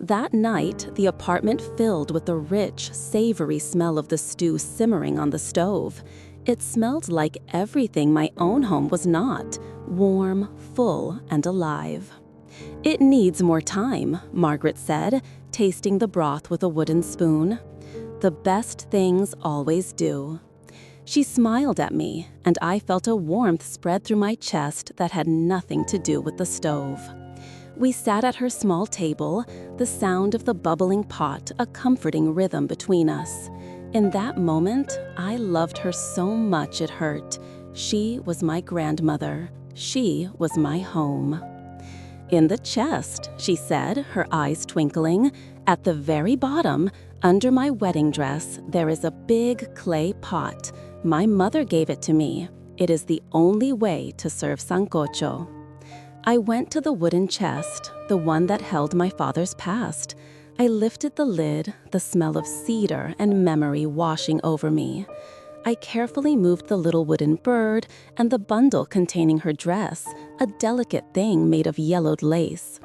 That night, the apartment filled with the rich, savory smell of the stew simmering on the stove. It smelled like everything my own home was not, warm, full, and alive. It needs more time, Margaret said, tasting the broth with a wooden spoon. The best things always do. She smiled at me, and I felt a warmth spread through my chest that had nothing to do with the stove. We sat at her small table, the sound of the bubbling pot a comforting rhythm between us. In that moment, I loved her so much it hurt. She was my grandmother. She was my home. In the chest, she said, her eyes twinkling, at the very bottom, under my wedding dress, there is a big clay pot. My mother gave it to me. It is the only way to serve sancocho. I went to the wooden chest, the one that held my father's past. I lifted the lid, the smell of cedar and memory washing over me. I carefully moved the little wooden bird and the bundle containing her dress, a delicate thing made of yellowed lace.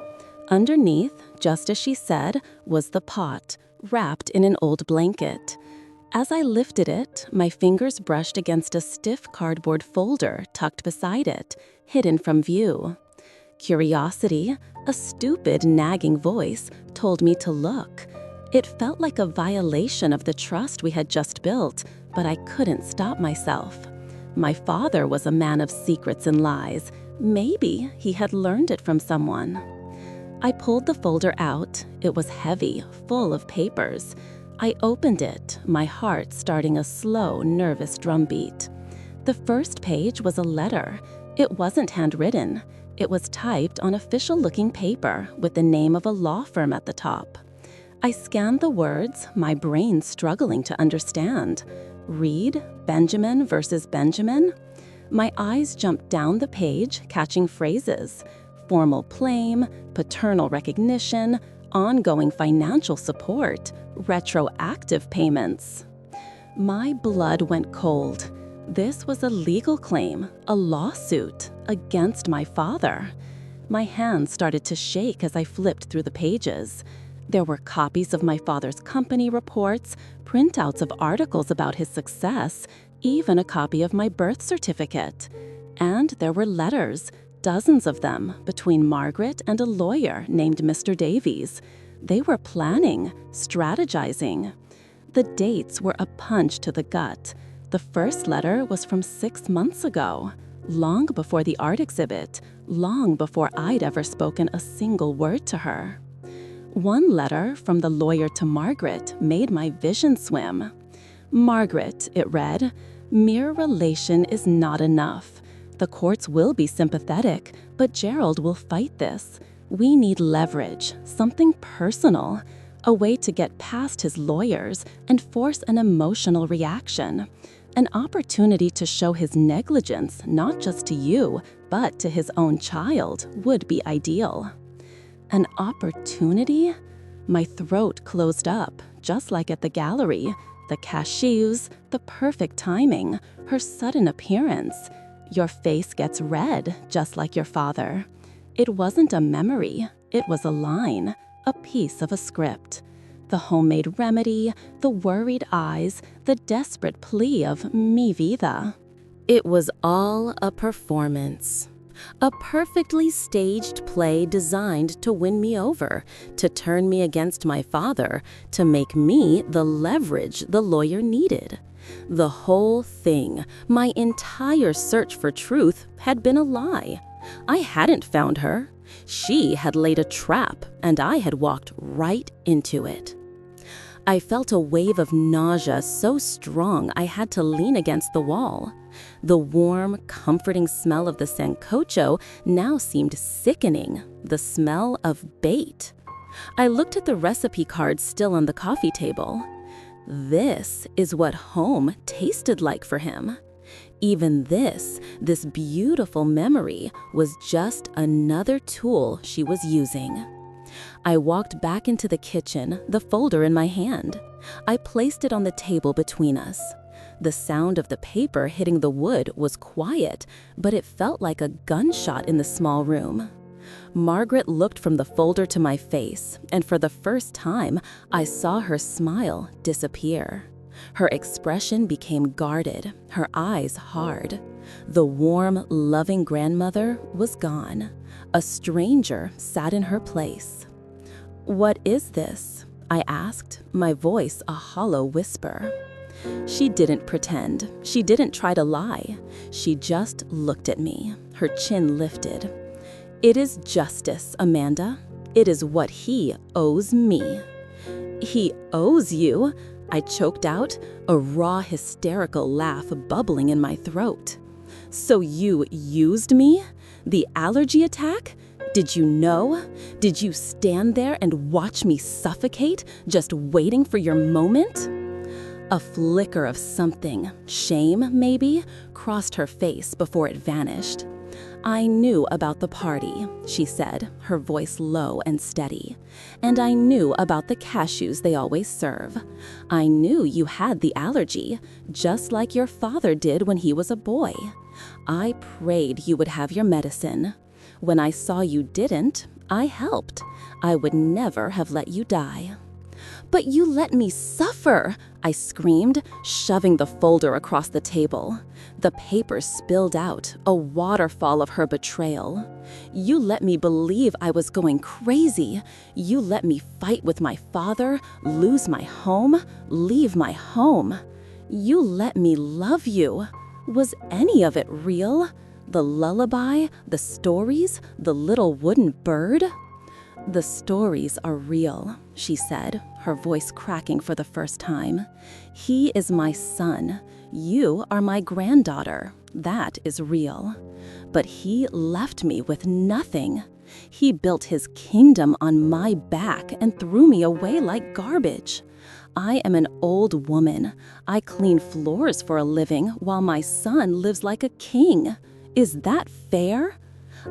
Underneath, just as she said, was the pot, wrapped in an old blanket. As I lifted it, my fingers brushed against a stiff cardboard folder tucked beside it, hidden from view. Curiosity, a stupid, nagging voice, told me to look. It felt like a violation of the trust we had just built, but I couldn't stop myself. My father was a man of secrets and lies. Maybe he had learned it from someone. I pulled the folder out. It was heavy, full of papers. I opened it, my heart starting a slow, nervous drumbeat. The first page was a letter. It wasn't handwritten. It was typed on official-looking paper with the name of a law firm at the top. I scanned the words, my brain struggling to understand. Reed, Benjamin versus Benjamin? My eyes jumped down the page, catching phrases. Formal claim, paternal recognition, ongoing financial support, retroactive payments. My blood went cold. This was a legal claim, a lawsuit, against my father. My hands started to shake as I flipped through the pages. There were copies of my father's company reports, printouts of articles about his success, even a copy of my birth certificate. And there were letters, dozens of them, between Margaret and a lawyer named Mr. Davies. They were planning, strategizing. The dates were a punch to the gut. The first letter was from 6 months ago, long before the art exhibit, long before I'd ever spoken a single word to her. One letter from the lawyer to Margaret made my vision swim. Margaret, it read, mere relation is not enough. The courts will be sympathetic, but Gerald will fight this. We need leverage, something personal, a way to get past his lawyers and force an emotional reaction. An opportunity to show his negligence, not just to you, but to his own child, would be ideal. An opportunity? My throat closed up, just like at the gallery. The cashews, the perfect timing, her sudden appearance. Your face gets red, just like your father. It wasn't a memory, it was a line, a piece of a script. The homemade remedy, the worried eyes, the desperate plea of mi vida.
It was all a performance. A perfectly staged play designed to win me over, to turn me against my father, to make me the leverage the lawyer needed. The whole thing, my entire search for truth, had been a lie. I hadn't found her. She had laid a trap, and I had walked right into it. I felt a wave of nausea so strong I had to lean against the wall. The warm, comforting smell of the sancocho now seemed sickening, the smell of bait. I looked at the recipe card still on the coffee table. This is what home tasted like for him. Even this beautiful memory, was just another tool she was using. I walked back into the kitchen, the folder in my hand. I placed it on the table between us. The sound of the paper hitting the wood was quiet, but it felt like a gunshot in the small room. Margaret looked from the folder to my face, and for the first time, I saw her smile disappear. Her expression became guarded, her eyes hard. The warm, loving grandmother was gone. A stranger sat in her place. "What is this?" I asked, my voice a hollow whisper. She didn't pretend. She didn't try to lie. She just looked at me, her chin lifted. "It is justice, Amanda. It is what he owes me." "He owes you?" I choked out, a raw, hysterical laugh bubbling in my throat. "So you used me? The allergy attack? Did you know? Did you stand there and watch me suffocate, just waiting for your moment?" A flicker of something, shame maybe, crossed her face before it vanished. "I knew about the party," she said, her voice low and steady. "And I knew about the cashews they always serve. I knew you had the allergy, just like your father did when he was a boy. I prayed you would have your medicine. When I saw you didn't,
I helped. I would never have let you die." "But you let me suffer!" I screamed, shoving the folder across the table. The paper spilled out, a waterfall of her betrayal. "You let me believe I was going crazy. You let me fight with my father, lose my home, leave my home. You let me love you. Was any of it real? The lullaby, the stories, the little wooden bird?" "The stories are real," she said, her voice cracking for the first time. "He is my son. You are my granddaughter. That is real. But he left me with nothing. He built his kingdom on my back and threw me away like garbage. I am an old woman. I clean floors for a living while my son lives like a king. Is that fair?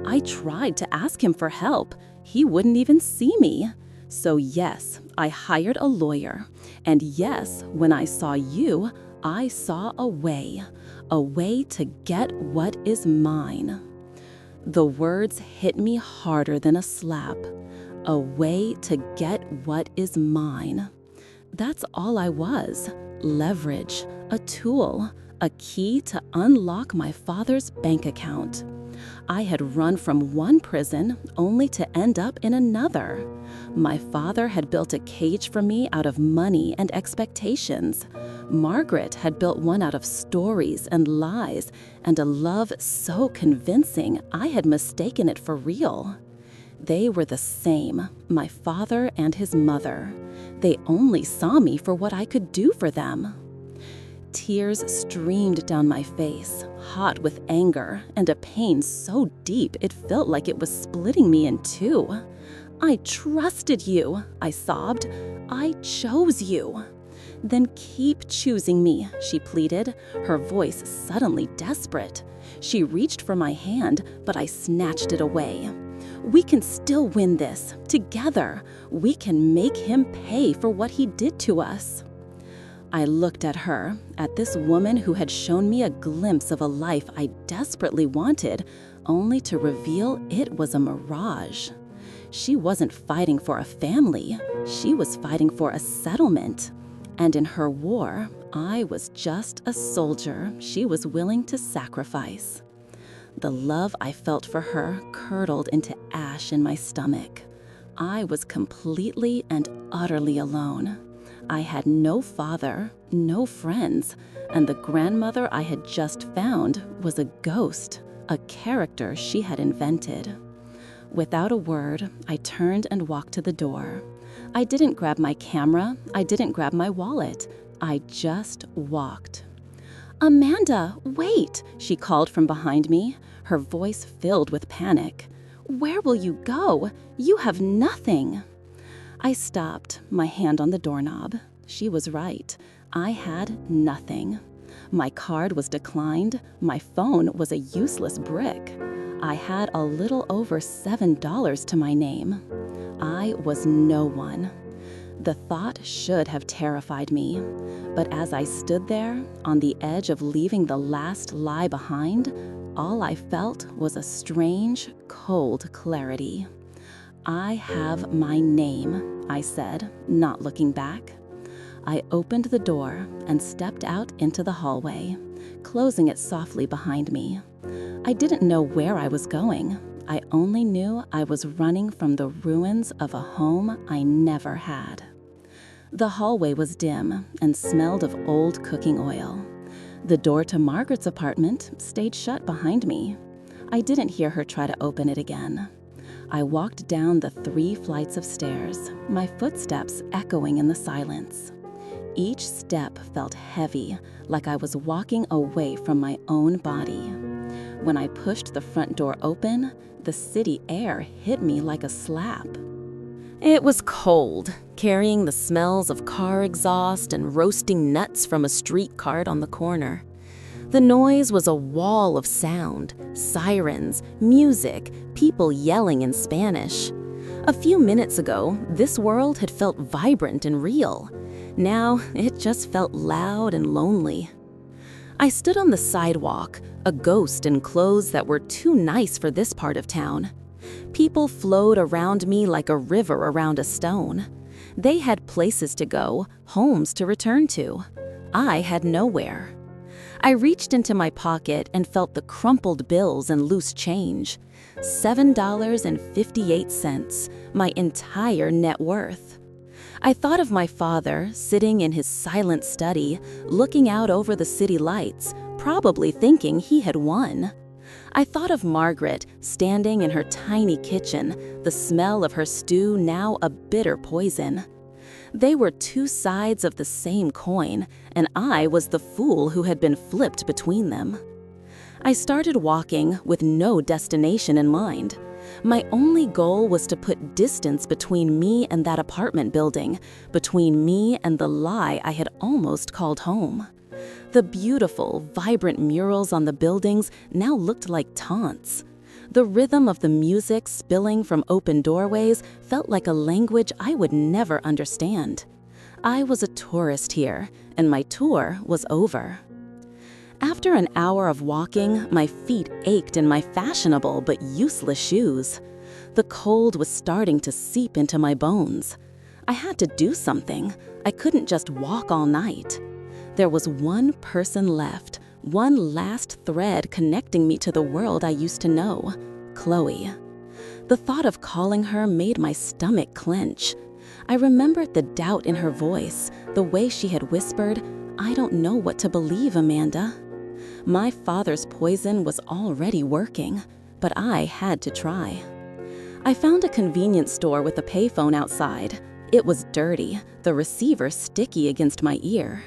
I tried to ask him for help. He wouldn't even see me. So yes, I hired a lawyer. And yes, when I saw you, I saw a way to get what is mine." The words hit me harder than a slap. A way to get what is mine. That's all I was. Leverage, a tool, a key to unlock my father's bank account. I had run from one prison only to end up in another. My father had built a cage for me out of money and expectations. Margaret had built one out of stories and lies and a love so convincing I had mistaken it for real. They were the same, my father and his mother. They only saw me for what I could do for them. Tears streamed down my face, hot with anger and a pain so deep it felt like it was splitting me in two. "I trusted you," I sobbed. "I chose you." "Then keep choosing me," she pleaded, her voice suddenly desperate. She reached for my hand, but I snatched it away. "We can still win this, together. We can make him pay for what he did to us." I looked at her, at this woman who had shown me a glimpse of a life I desperately wanted, only to reveal it was a mirage. She wasn't fighting for a family, she was fighting for a settlement. And in her war, I was just a soldier she was willing to sacrifice. The love I felt for her curdled into ash in my stomach. I was completely and utterly alone. I had no father, no friends, and the grandmother I had just found was a ghost, a character she had invented. Without a word, I turned and walked to the door. I didn't grab my camera, I didn't grab my wallet. I just walked. "Amanda, wait!" she called from behind me, her voice filled with panic. "Where will you go? You have nothing." I stopped, my hand on the doorknob. She was right. I had nothing. My card was declined. My phone was a useless brick. I had a little over $7 to my name. I was no one. The thought should have terrified me. But as I stood there, on the edge of leaving the last lie behind, all I felt was a strange, cold clarity. "I have my name," I said, not looking back. I opened the door and stepped out into the hallway, closing it softly behind me. I didn't know where I was going. I only knew I was running from the ruins of a home I never had. The hallway was dim and smelled of old cooking oil. The door to Margaret's apartment stayed shut behind me. I didn't hear her try to open it again. I walked down the 3 flights of stairs, my footsteps echoing in the silence. Each step felt heavy, like I was walking away from my own body. When I pushed the front door open, the city air hit me like a slap. It was cold, carrying the smells of car exhaust and roasting nuts from a street cart on the corner. The noise was a wall of sound, sirens, music, people yelling in Spanish. A few minutes ago, this world had felt vibrant and real. Now, it just felt loud and lonely. I stood on the sidewalk, a ghost in clothes that were too nice for this part of town.
People flowed around me like a river around a stone. They had places to go, homes to return to. I had nowhere. I reached into my pocket and felt the crumpled bills and loose change. $7.58, my entire net worth. I thought of my father sitting in his silent study, looking out over the city lights, probably thinking he had won. I thought of Margaret standing in her tiny kitchen, the smell of her stew now a bitter poison. They were two sides of the same coin, and I was the fool who had been flipped between them. I started walking with no destination in mind. My only goal was to put distance between me and that apartment building, between me and the lie I had almost called home. The beautiful, vibrant murals on the buildings now looked like taunts. The rhythm of the music spilling from open doorways felt like a language I would never understand. I was a tourist here, and my tour was over. After an hour of walking, my feet ached in my fashionable but useless shoes. The cold was starting to seep into my bones. I had to do something. I couldn't just walk all night. There was one person left, one last thread connecting me to the world I used to know, Chloe. The thought of calling her made my stomach clench. I remembered the doubt in her voice, the way she had whispered, "I don't know what to believe, Amanda." My father's poison was already working, but I had to try. I found a convenience store with a payphone outside. It was dirty, the receiver sticky against my ear.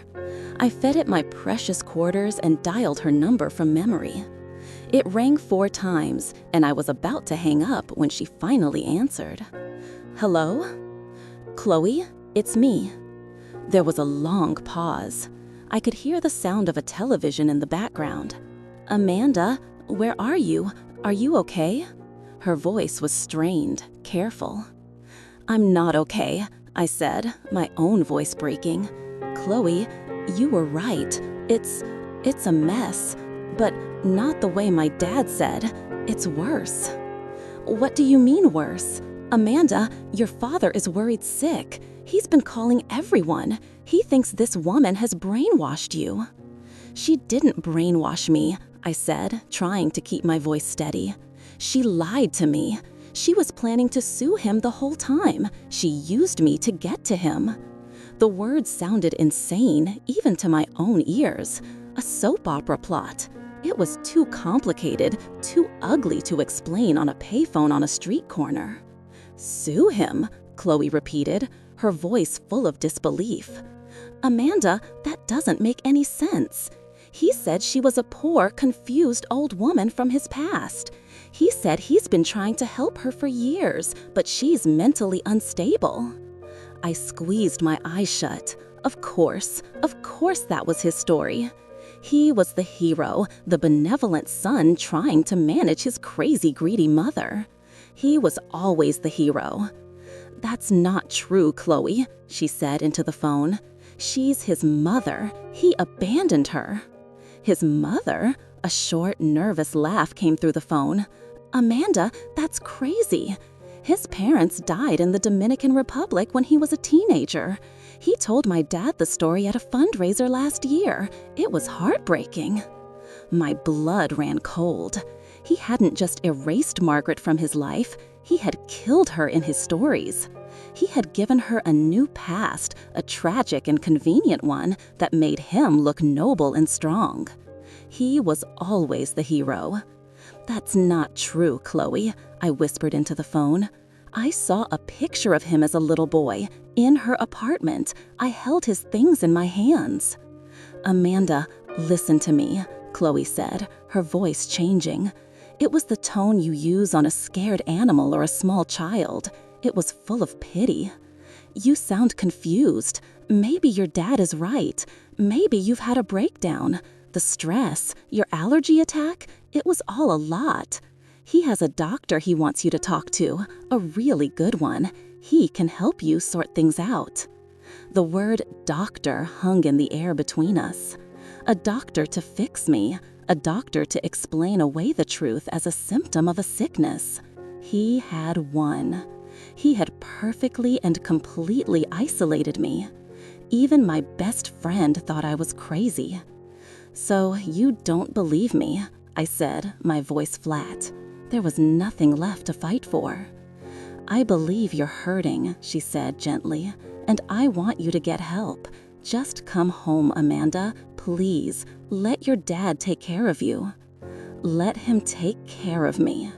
I fed it my precious quarters and dialed her number from memory. It rang 4 times, and I was about to hang up when she finally answered. "Hello? Chloe, it's me." There was a long pause. I could hear the sound of a television in the background. "Amanda, where are you? Are you okay?" Her voice was strained, careful. "I'm not okay," I said, my own voice breaking. "Chloe, you were right. It's a mess, but not the way my dad said. It's worse." "What do you mean worse? Amanda, your father is worried sick. He's been calling everyone. He thinks this woman has brainwashed you." "She didn't brainwash me," I said, trying to keep my voice steady. "She lied to me. She was planning to sue him the whole time. She used me to get to him." The words sounded insane, even to my own ears. A soap opera plot. It was too complicated, too ugly to explain on a payphone on a street corner. "Sue him?" Chloe repeated, her voice full of disbelief. "Amanda, that doesn't make any sense. He said she was a poor, confused old woman from his past. He said he's been trying to help her for years, but she's mentally unstable." I squeezed my eyes shut. Of course that was his story. He was the hero, the benevolent son trying to manage his crazy, greedy mother. He was always the hero. "That's not true, Chloe," she said into the phone. "She's his mother. He abandoned her." "His mother?" A short, nervous laugh came through the phone. "Amanda, that's crazy. His parents died in the Dominican Republic when he was a teenager. He told my dad the story at a fundraiser last year. It was heartbreaking." My blood ran cold. He hadn't just erased Margaret from his life, he had killed her in his stories. He had given her a new past, a tragic and convenient one that made him look noble and strong. He was always the hero. "That's not true, Chloe," I whispered into the phone. "I saw a picture of him as a little boy, in her apartment. I held his things in my hands." "Amanda, listen to me," Chloe said, her voice changing. It was the tone you use on a scared animal or a small child. It was full of pity. "You sound confused. Maybe your dad is right. Maybe you've had a breakdown. The stress, your allergy attack, it was all a lot. He has a doctor he wants you to talk to, a really good one. He can help you sort things out." The word doctor hung in the air between us. A doctor to fix me, a doctor to explain away the truth as a symptom of a sickness.
He had won. He had perfectly and completely isolated me. Even my best friend thought I was crazy. "So you don't believe me," I said, my voice flat. There was nothing left to fight for. "I believe you're hurting," she said gently, "and I want you to get help. Just come home, Amanda. Please, let your dad take care of you." Let him take care of me.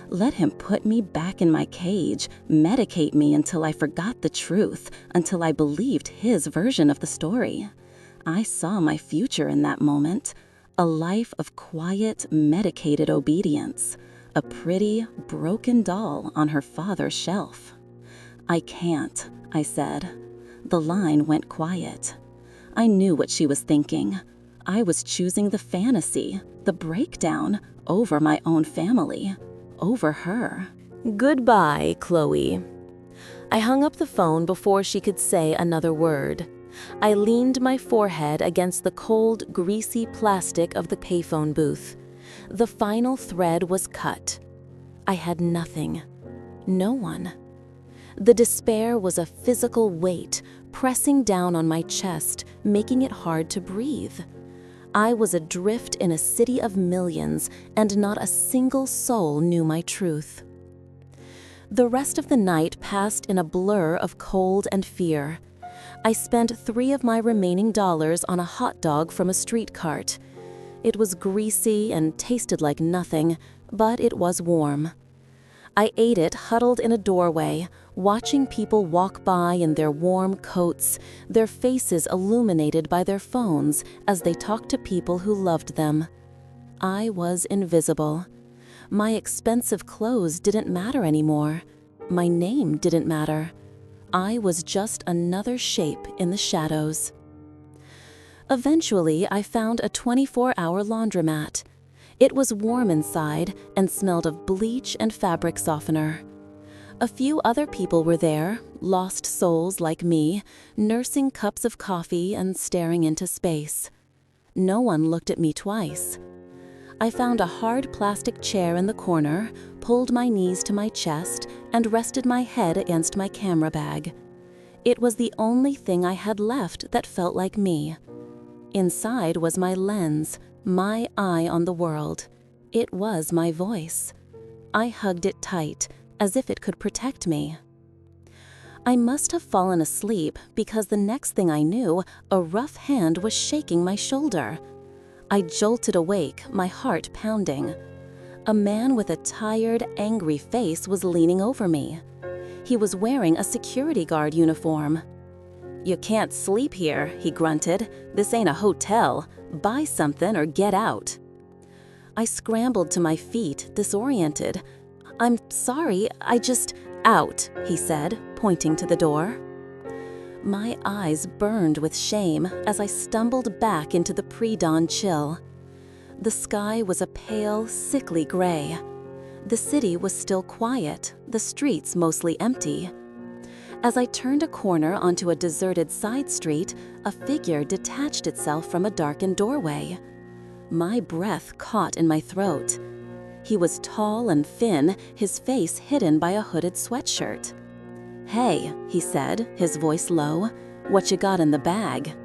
Let him put me back in my cage, medicate me until I forgot the truth, until I believed his version of the story. I saw my future in that moment, a life of quiet, medicated obedience, a pretty, broken doll on her father's shelf. "I can't," I said. The line went quiet. I knew what she was thinking. I was choosing the fantasy, the breakdown, over my own family, over her.
Goodbye, Chloe. I hung up the phone before she could say another word. I leaned my forehead against the cold, greasy plastic of the payphone booth. The final thread was cut. I had nothing. No one. The despair was a physical weight, pressing down on my chest, making it hard to breathe. I was adrift in a city of millions, and not a single soul knew my truth. The rest of the night passed in a blur of cold and fear. I spent 3 of my remaining dollars on a hot dog from a street cart. It was greasy and tasted like nothing, but it was warm. I ate it huddled in a doorway, watching people walk by in their warm coats, their faces illuminated by their phones as they talked to people who loved them. I was invisible. My expensive clothes didn't matter anymore. My name didn't matter. I was just another shape in the shadows. Eventually, I found a 24-hour laundromat. It was warm inside and smelled of bleach and fabric softener. A few other people were there, lost souls like me, nursing cups of coffee and staring into space. No one looked at me twice. I found a hard plastic chair in the corner, pulled my knees to my chest, and rested my head against my camera bag. It was the only thing I had left that felt like me. Inside was my lens, my eye on the world. It was my voice. I hugged it tight, as if it could protect me. I must have fallen asleep because the next thing I knew, a rough hand was shaking my shoulder. I jolted awake, my heart pounding. A man with a tired, angry face was leaning over me. He was wearing a security guard uniform. "You can't sleep here," he grunted. "This ain't a hotel. Buy something or get out." I scrambled to my feet, disoriented. "I'm sorry, I just—" "Out," he said, pointing to the door. My eyes burned with shame as I stumbled back into the pre-dawn chill. The sky was a pale, sickly gray. The city was still quiet, the streets mostly empty. As I turned a corner onto a deserted side street, a figure detached itself from a darkened doorway. My breath caught in my throat. He was tall and thin, his face hidden by a hooded sweatshirt. "Hey," he said, his voice low, "what you got in the bag?"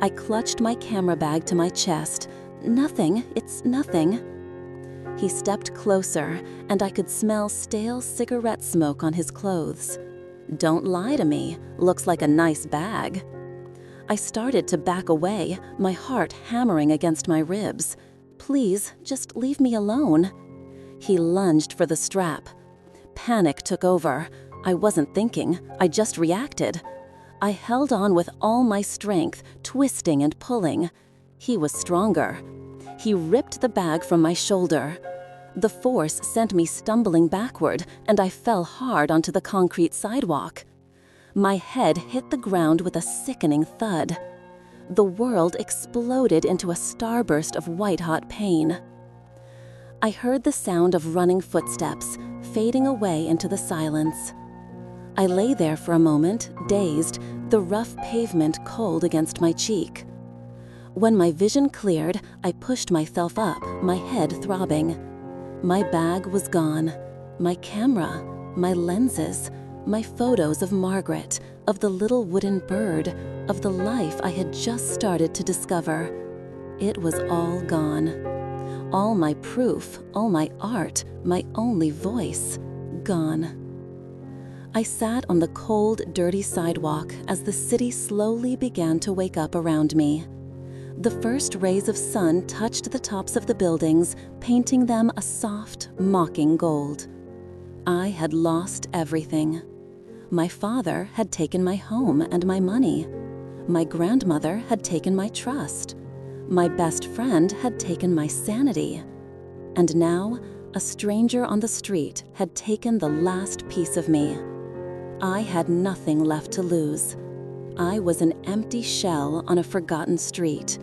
I clutched my camera bag to my chest. "Nothing, it's nothing." He stepped closer, and I could smell stale cigarette smoke on his clothes. "Don't lie to me, looks like a nice bag." I started to back away, my heart hammering against my ribs. "Please, just leave me alone." He lunged for the strap. Panic took over. I wasn't thinking, I just reacted. I held on with all my strength, twisting and pulling. He was stronger. He ripped the bag from my shoulder. The force sent me stumbling backward, and I fell hard onto the concrete sidewalk. My head hit the ground with a sickening thud. The world exploded into a starburst of white-hot pain. I heard the sound of running footsteps, fading away into the silence. I lay there for a moment, dazed, the rough pavement cold against my cheek. When my vision cleared, I pushed myself up, my head throbbing. My bag was gone.
my camera, my lenses, my photos of Margaret, of the little wooden bird, of the life I had just started to discover. It was all gone. All my proof, all my art, my only voice, gone. I sat on the cold, dirty sidewalk as the city slowly began to wake up around me. The first rays of sun touched the tops of the buildings, painting them a soft, mocking gold. I had lost everything. My father had taken my home and my money. My grandmother had taken my trust. My best friend had taken my sanity. And now, a stranger on the street had taken the last piece of me. I had nothing left to lose. I was an empty shell on a forgotten street,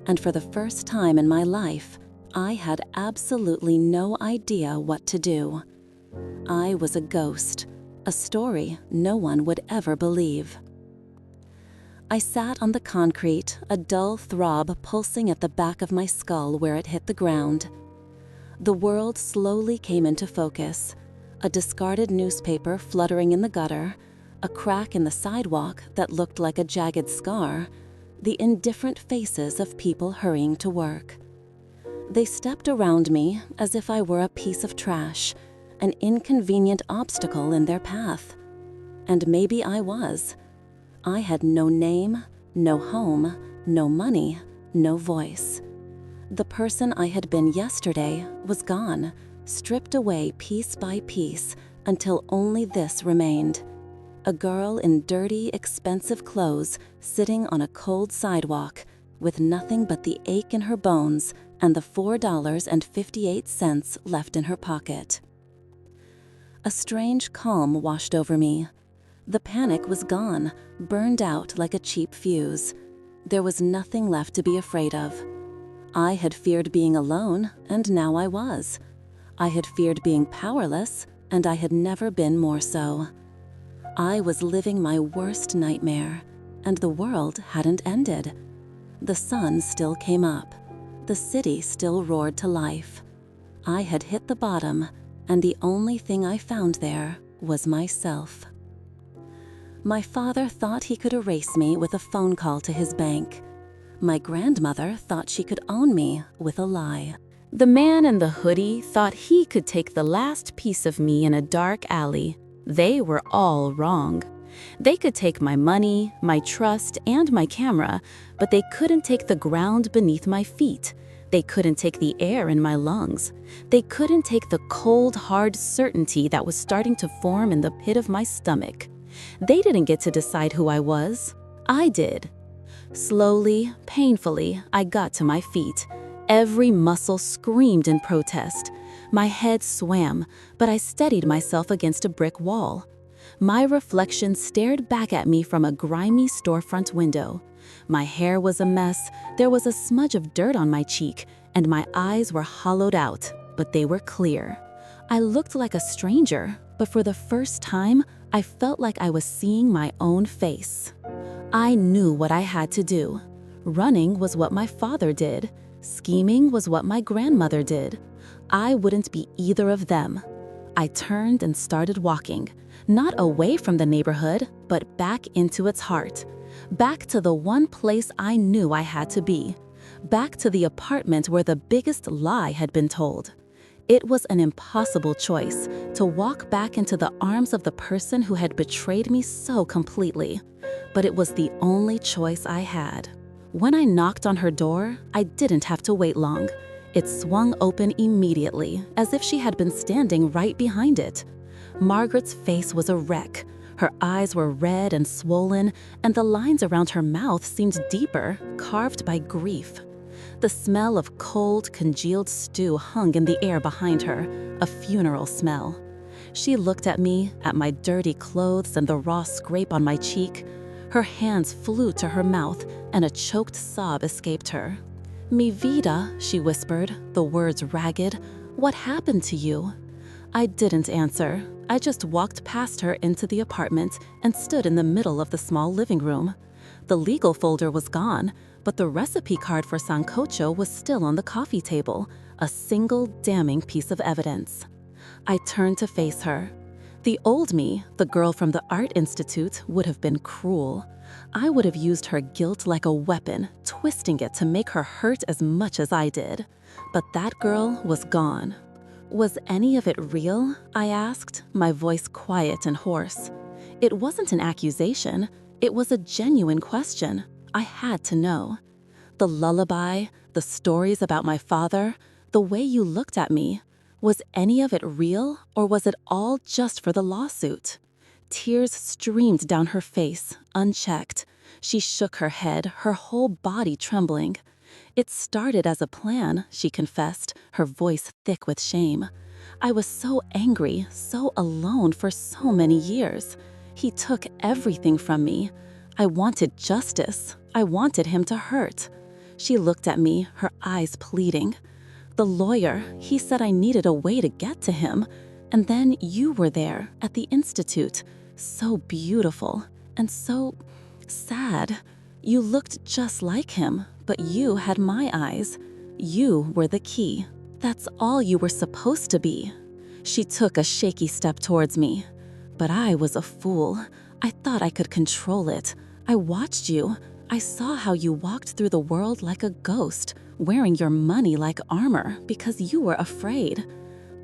and for the first time in my life, I had absolutely no idea what to do. I was a ghost, a story no one would ever believe. I sat on the concrete, a dull throb pulsing at the back of my skull where it hit the ground. The world slowly came into focus. A discarded newspaper fluttering in the gutter, a crack in the sidewalk that looked like a jagged scar, the indifferent faces of people hurrying to work. They stepped around me as if I were a piece of trash, an inconvenient obstacle in their path. And maybe I was. I had no name, no home, no money, no voice. The person I had been yesterday was gone, stripped away piece by piece until only this remained. A girl in dirty, expensive clothes sitting on a cold sidewalk with nothing but the ache in her bones and the $4.58 left in her pocket. A strange calm washed over me. The panic was gone, burned out like a cheap fuse. There was nothing left to be afraid of. I had feared being alone, and now I was. I had feared being powerless, and I had never been more so. I was living my worst nightmare, and the world hadn't ended. The sun still came up. The city still roared to life. I had hit the bottom, and the only thing I found there was myself. My father thought he could erase me with a phone call to his bank. My grandmother thought she could own me with a lie.
The man in the hoodie thought he could take the last piece of me in a dark alley. They were all wrong. They could take my money, my trust, and my camera, but they couldn't take the ground beneath my feet. They couldn't take the air in my lungs. They couldn't take the cold, hard certainty that was starting to form in the pit of my stomach. They didn't get to decide who I was. I did. Slowly, painfully, I got to my feet. Every muscle screamed in protest. My head swam, but I steadied myself against a brick wall. My reflection stared back at me from a grimy storefront window. My hair was a mess, there was a smudge of dirt on my cheek, and my eyes were hollowed out, but they were clear. I looked like a stranger, but for the first time, I felt like I was seeing my own face. I knew what I had to do. Running was what my father did. Scheming was what my grandmother did. I wouldn't be either of them. I turned and started walking, not away from the neighborhood, but back into its heart. Back to the one place I knew I had to be. Back to the apartment where the biggest lie had been told. It was an impossible choice to walk back into the arms of the person who had betrayed me so completely. But it was the only choice I had. When I knocked on her door, I didn't have to wait long. It swung open immediately, as if she had been standing right behind it. Margaret's face was a wreck. Her eyes were red and swollen, and the lines around her mouth seemed deeper, carved by grief. The smell of cold, congealed stew hung in the air behind her, a funeral smell. She looked at me, at my dirty clothes and the raw scrape on my cheek. Her hands flew to her mouth, and a choked sob escaped her. "Mi vida," she whispered, the words ragged. "What happened to you?" I didn't answer. I just walked past her into the apartment and stood in the middle of the small living room. The legal folder was gone, but the recipe card for sancocho was still on the coffee table, a single damning piece of evidence.
I turned to face her. The old me, the girl from the Art Institute, would have been cruel. I would have used her guilt like a weapon, twisting it to make her hurt as much as I did. But that girl was gone. Was any of it real? I asked, my voice quiet and hoarse. It wasn't an accusation. It was a genuine question. I had to know. The lullaby, the stories about my father, the way you looked at me, was any of it real, or was it all just for the lawsuit? Tears streamed down her face, unchecked. She shook her head, her whole body trembling. It started as a plan, she confessed, her voice thick with shame. I was so angry, so alone for so many years. He took everything from me. I wanted justice. I wanted him to hurt. She looked at me, her eyes pleading. The lawyer, he said I needed a way to get to him. And then you were there at the Institute, so beautiful and so sad. You looked just like him, but you had my eyes. You were the key. That's all you were supposed to be. She took a shaky step towards me. But I was a fool. I thought I could control it. I watched you. I saw how you walked through the world like a ghost, wearing your money like armor because you were afraid.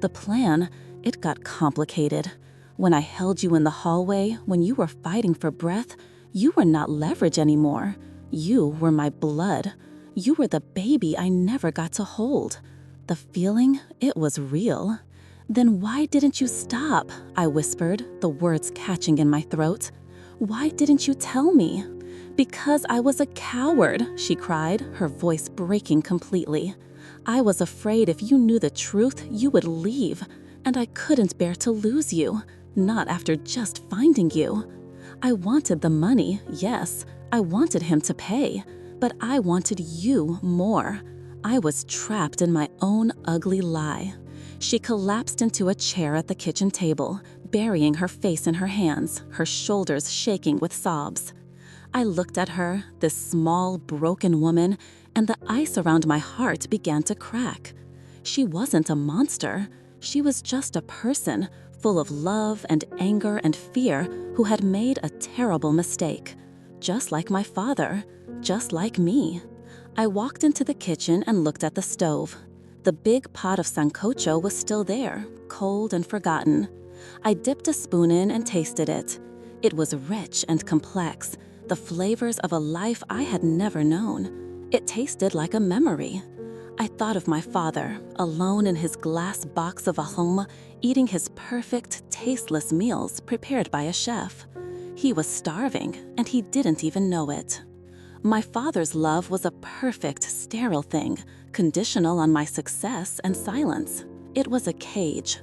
The plan, it got complicated. When I held you in the hallway, when you were fighting for breath, you were not leverage anymore. You were my blood. You were the baby I never got to hold. The feeling, it was real. Then why didn't you stop? I whispered, the words catching in my throat. Why didn't you tell me? Because I was a coward, she cried, her voice breaking completely. I was afraid if you knew the truth, you would leave, and I couldn't bear to lose you, not after just finding you. I wanted the money, yes, I wanted him to pay, but I wanted you more. I was trapped in my own ugly lie. She collapsed into a chair at the kitchen table, burying her face in her hands, her shoulders shaking with sobs. I looked at her, this small, broken woman, and the ice around my heart began to crack. She wasn't a monster. She was just a person, full of love and anger and fear, who had made a terrible mistake. Just like my father, just like me. I walked into the kitchen and looked at the stove. The big pot of sancocho was still there, cold and forgotten. I dipped a spoon in and tasted it. It was rich and complex, the flavors of a life I had never known. It tasted like a memory. I thought of my father, alone in his glass box of a home, eating his perfect, tasteless meals prepared by a chef. He was starving, and he didn't even know it. My father's love was a perfect, sterile thing, conditional on my success and silence. It was a cage.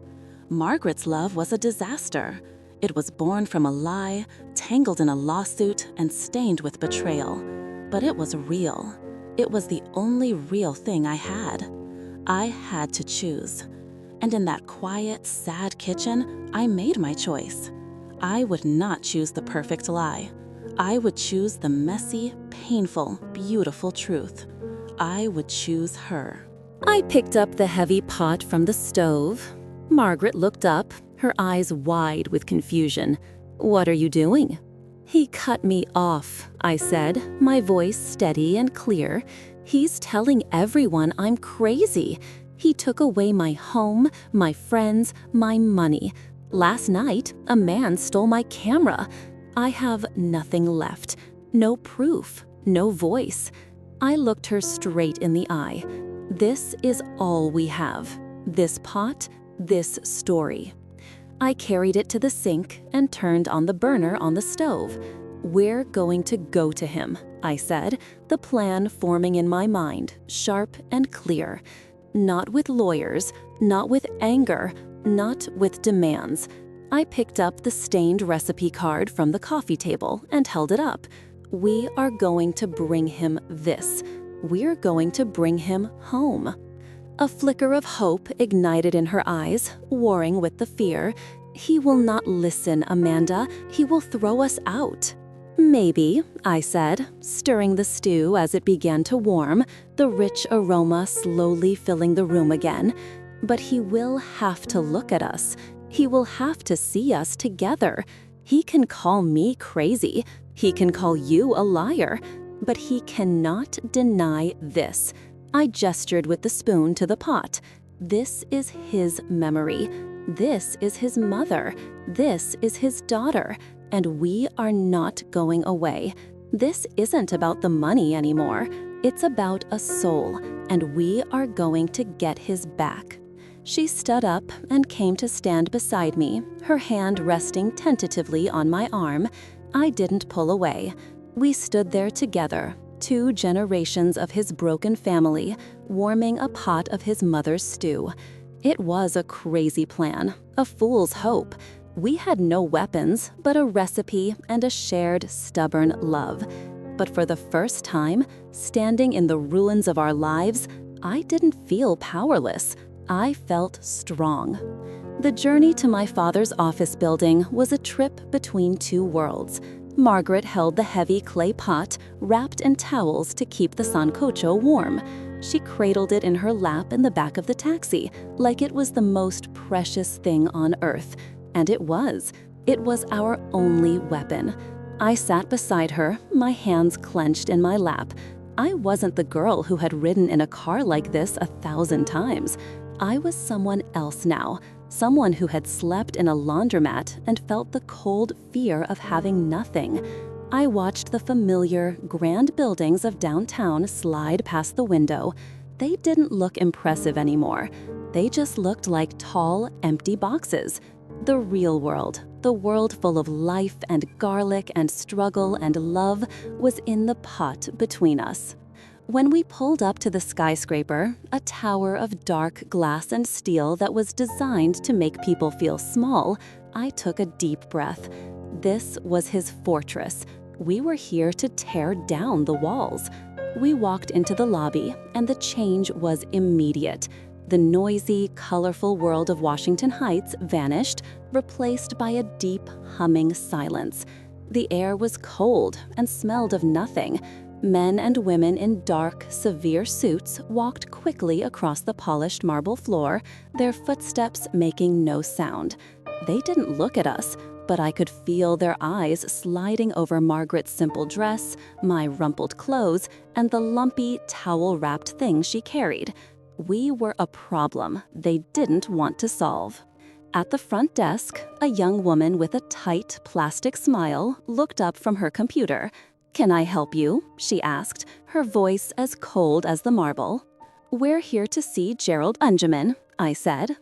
Margaret's love was a disaster. It was born from a lie, tangled in a lawsuit, and stained with betrayal. But it was real. It was the only real thing I had. I had to choose. And in that quiet, sad kitchen, I made my choice. I would not choose the perfect lie. I would choose the messy, painful, beautiful truth. I would choose her. I picked up the heavy pot from the stove. Margaret looked up, her eyes wide with confusion. "What are you doing?" "He cut me off," I said, my voice steady and clear. "He's telling everyone I'm crazy. He took away my home, my friends, my money. Last night, a man stole my camera. I have nothing left. No proof, no voice." I looked her straight in the eye. This is all we have. This pot, this story. I carried it to the sink and turned on the burner on the stove. "We're going to go to him," I said, the plan forming in my mind, sharp and clear. Not with lawyers, not with anger, not with demands. I picked up the stained recipe card from the coffee table and held it up. We are going to bring him this. We're going to bring him home. A flicker of hope ignited in her eyes, warring with the fear. "He will not listen, Amanda. He will throw us out." "Maybe," I said, stirring the stew as it began to warm, the rich aroma slowly filling the room again. But he will have to look at us. He will have to see us together. He can call me crazy. He can call you a liar. But he cannot deny this. I gestured with the spoon to the pot. This is his memory. This is his mother. This is his daughter. And we are not going away. This isn't about the money anymore. It's about a soul, and we are going to get his back. She stood up and came to stand beside me, her hand resting tentatively on my arm. I didn't pull away. We stood there together, 2 generations of his broken family, warming a pot of his mother's stew. It was a crazy plan, a fool's hope. We had no weapons, but a recipe and a shared, stubborn love. But for the first time, standing in the ruins of our lives, I didn't feel powerless. I felt strong. The journey to my father's office building was a trip between 2 worlds. Margaret held the heavy clay pot, wrapped in towels to keep the sancocho warm. She cradled it in her lap in the back of the taxi, like it was the most precious thing on earth. And it was. It was our only weapon. I sat beside her, my hands clenched in my lap. I wasn't the girl who had ridden in a car like this 1,000 times. I was someone else now, someone who had slept in a laundromat and felt the cold fear of having nothing. I watched the familiar, grand buildings of downtown slide past the window. They didn't look impressive anymore. They just looked like tall, empty boxes. The real world, the world full of life and garlic and struggle and love, was in the pot between us. When we pulled up to the skyscraper, a tower of dark glass and steel that was designed to make people feel small, I took a deep breath. This was his fortress. We were here to tear down the walls. We walked into the lobby, and the change was immediate. The noisy, colorful world of Washington Heights vanished, replaced by a deep, humming silence. The air was cold and smelled of nothing. Men and women in dark, severe suits walked quickly across the polished marble floor, their footsteps making no sound. They didn't look at us, but I could feel their eyes sliding over Margaret's simple dress, my rumpled clothes, and the lumpy, towel-wrapped thing she carried. We were a problem they didn't want to solve. At the front desk, a young woman with a tight, plastic smile looked up from her computer. "Can I help you?" she asked, her voice as cold as the marble. "We're here to see Gerald Benjamin," I said.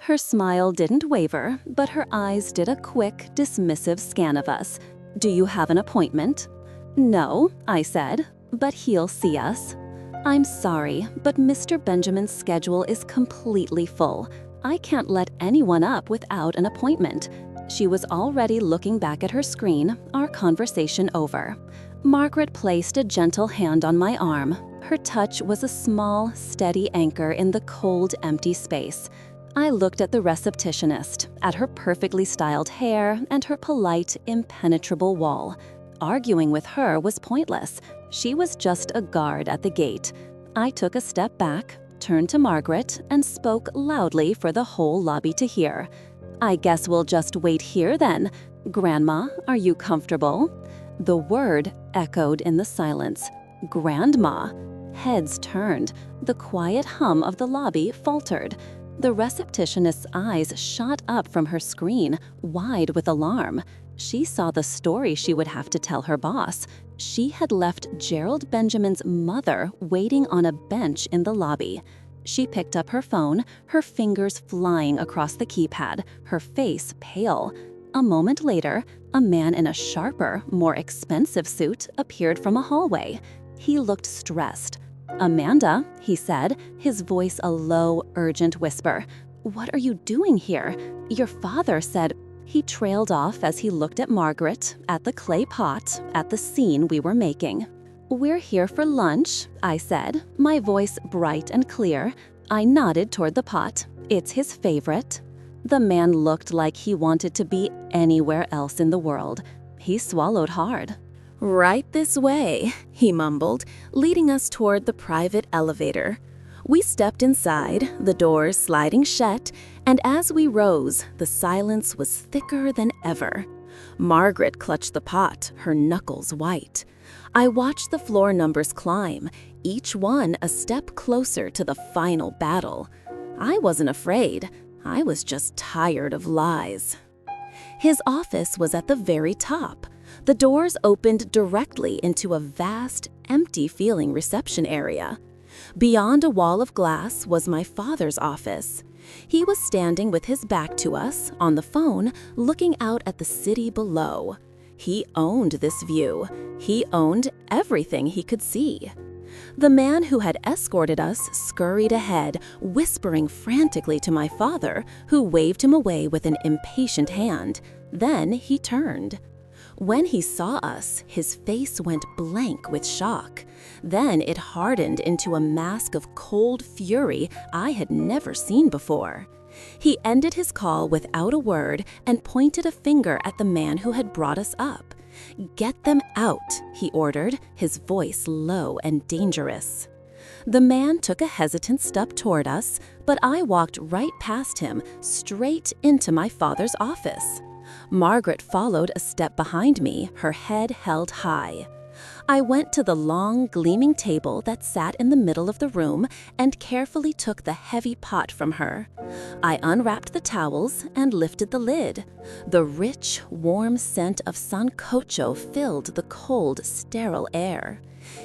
Her smile didn't waver, but her eyes did a quick, dismissive scan of us. "Do you have an appointment?" "No," I said, "but he'll see us." "I'm sorry, but Mr. Benjamin's schedule is completely full. I can't let anyone up without an appointment." She was already looking back at her screen, our conversation over. Margaret placed a gentle hand on my arm. Her touch was a small, steady anchor in the cold, empty space. I looked at the receptionist, at her perfectly styled hair and her polite, impenetrable wall. Arguing with her was pointless. She was just a guard at the gate. I took a step back, turned to Margaret, and spoke loudly for the whole lobby to hear. "I guess we'll just wait here then. Grandma, are you comfortable?" The word echoed in the silence. Grandma. Heads turned. The quiet hum of the lobby faltered. The receptionist's eyes shot up from her screen, wide with alarm. She saw the story she would have to tell her boss. She had left Gerald Benjamin's mother waiting on a bench in the lobby. She picked up her phone, her fingers flying across the keypad, her face pale. A moment later, a man in a sharper, more expensive suit appeared from a hallway. He looked stressed. "Amanda," he said, his voice a low, urgent whisper. "What are you doing here? Your father said—" He trailed off as he looked at Margaret, at the clay pot, at the scene we were making. "We're here for lunch," I said, my voice bright and clear. I nodded toward the pot. "It's his favorite." The man looked like he wanted to be anywhere else in the world. He swallowed hard.
"Right this way," he mumbled, leading us toward the private elevator. We stepped inside, the doors sliding shut, and as we rose, the silence was thicker than ever. Margaret clutched the pot, her knuckles white. I watched the floor numbers climb, each one a step closer to the final battle. I wasn't afraid. I was just tired of lies. His office was at the very top. The doors opened directly into a vast, empty-feeling reception area. Beyond a wall of glass was my father's office. He was standing with his back to us, on the phone, looking out at the city below. He owned this view. He owned everything he could see. The man who had escorted us scurried ahead, whispering frantically to my father, who waved him away with an impatient hand. Then he turned. When he saw us, his face went blank with shock. Then it hardened into a mask of cold fury I had never seen before. He ended his call without a word and pointed a finger at the man who had brought us up. "Get them out," he ordered, his voice low and dangerous. The man took a hesitant step toward us, but I walked right past him, straight into my father's office. Margaret followed a step behind me, her head held high. I went to the long, gleaming table that sat in the middle of the room and carefully took the heavy pot from her. I unwrapped the towels and lifted the lid. The rich, warm scent of sancocho filled the cold, sterile air.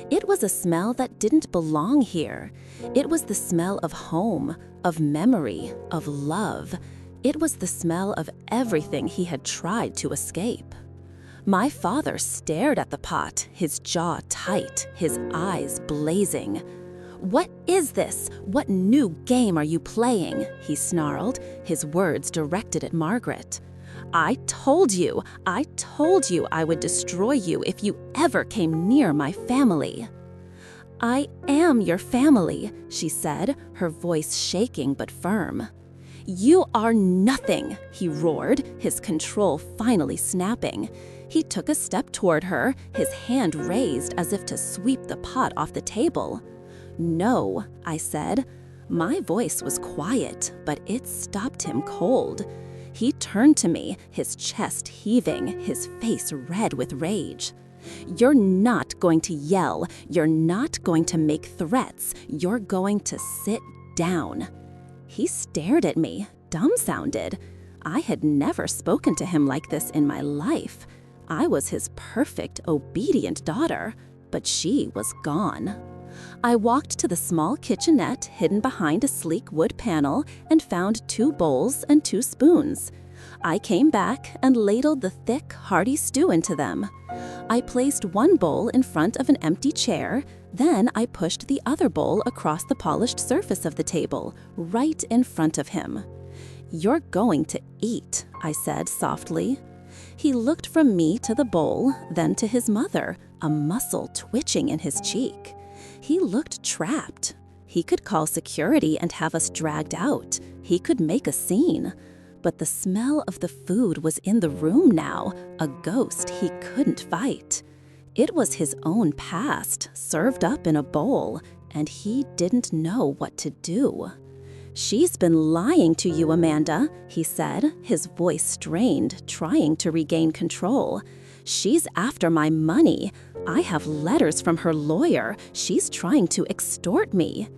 It was a smell that didn't belong here. It was the smell of home, of memory, of love. It was the smell of everything he had tried to escape. My father stared at the pot, his jaw tight, his eyes blazing. "What is this? What new game are you playing?" he snarled, his words directed at Margaret. I told you I would destroy you if you ever came near my family." "I am your family," she said, her voice shaking but firm. "You are nothing," he roared, his control finally snapping. He took a step toward her, his hand raised as if to sweep the pot off the table. "No," I said. My voice was quiet, but it stopped him cold. He turned to me, his chest heaving, his face red with rage. "You're not going to yell. You're not going to make threats. You're going to sit down." He stared at me, dumbfounded. I had never spoken to him like this in my life. I was his perfect, obedient daughter, but she was gone. I walked to the small kitchenette hidden behind a sleek wood panel and found 2 bowls and 2 spoons. I came back and ladled the thick, hearty stew into them. I placed one bowl in front of an empty chair, then I pushed the other bowl across the polished surface of the table, right in front of him. "You're going to eat," I said softly. He looked from me to the bowl, then to his mother, a muscle twitching in his cheek. He looked trapped. He could call security and have us dragged out. He could make a scene. But the smell of the food was in the room now, a ghost he couldn't fight. It was his own past, served up in a bowl, and he didn't know what to do. "She's been lying to you, Amanda," he said, his voice strained, trying to regain control. "She's after my money. I have letters from her lawyer. She's trying to extort me."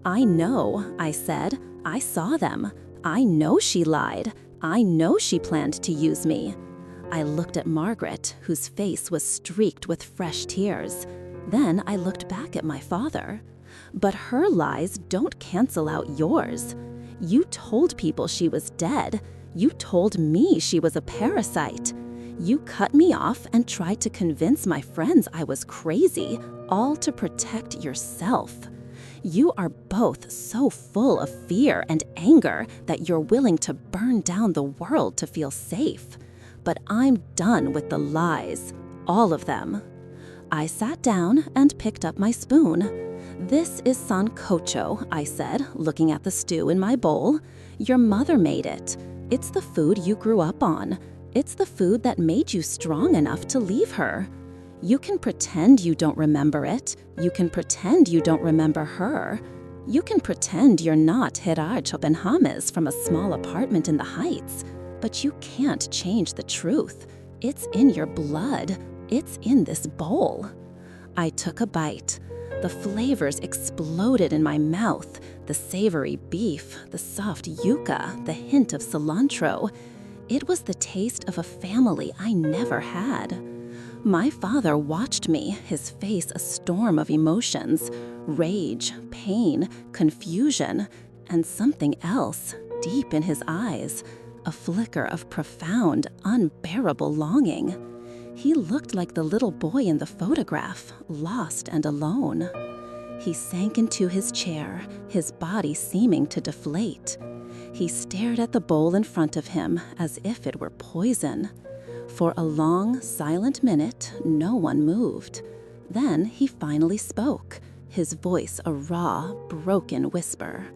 "I know," I said. "I saw them. I know she lied. I know she planned to use me." I looked at Margaret, whose face was streaked with fresh tears. Then I looked back at my father. "But her lies don't cancel out yours. You told people she was dead. You told me she was a parasite. You cut me off and tried to convince my friends I was crazy, all to protect yourself. You are both so full of fear and anger that you're willing to burn down the world to feel safe. But I'm done with the lies, all of them." I sat down and picked up my spoon. "This is sancocho," I said, looking at the stew in my bowl. "Your mother made it. It's the food you grew up on. It's the food that made you strong enough to leave her. You can pretend you don't remember it. You can pretend you don't remember her.
You can pretend you're not Gerard Schopenhauer's from a small apartment in the Heights, but you can't change the truth. It's in your blood. It's in this bowl. I took a bite. The flavors exploded in my mouth. The savory beef, the soft yuca, the hint of cilantro. It was the taste of a family I never had. My father watched me, his face a storm of emotions, rage, pain, confusion, and something else deep in his eyes, a flicker of profound, unbearable longing. He looked like the little boy in the photograph, lost and alone. He sank into his chair, his body seeming to deflate. He stared at the bowl in front of him as if it were poison. For a long, silent minute, no one moved. Then he finally spoke, his voice a raw, broken whisper.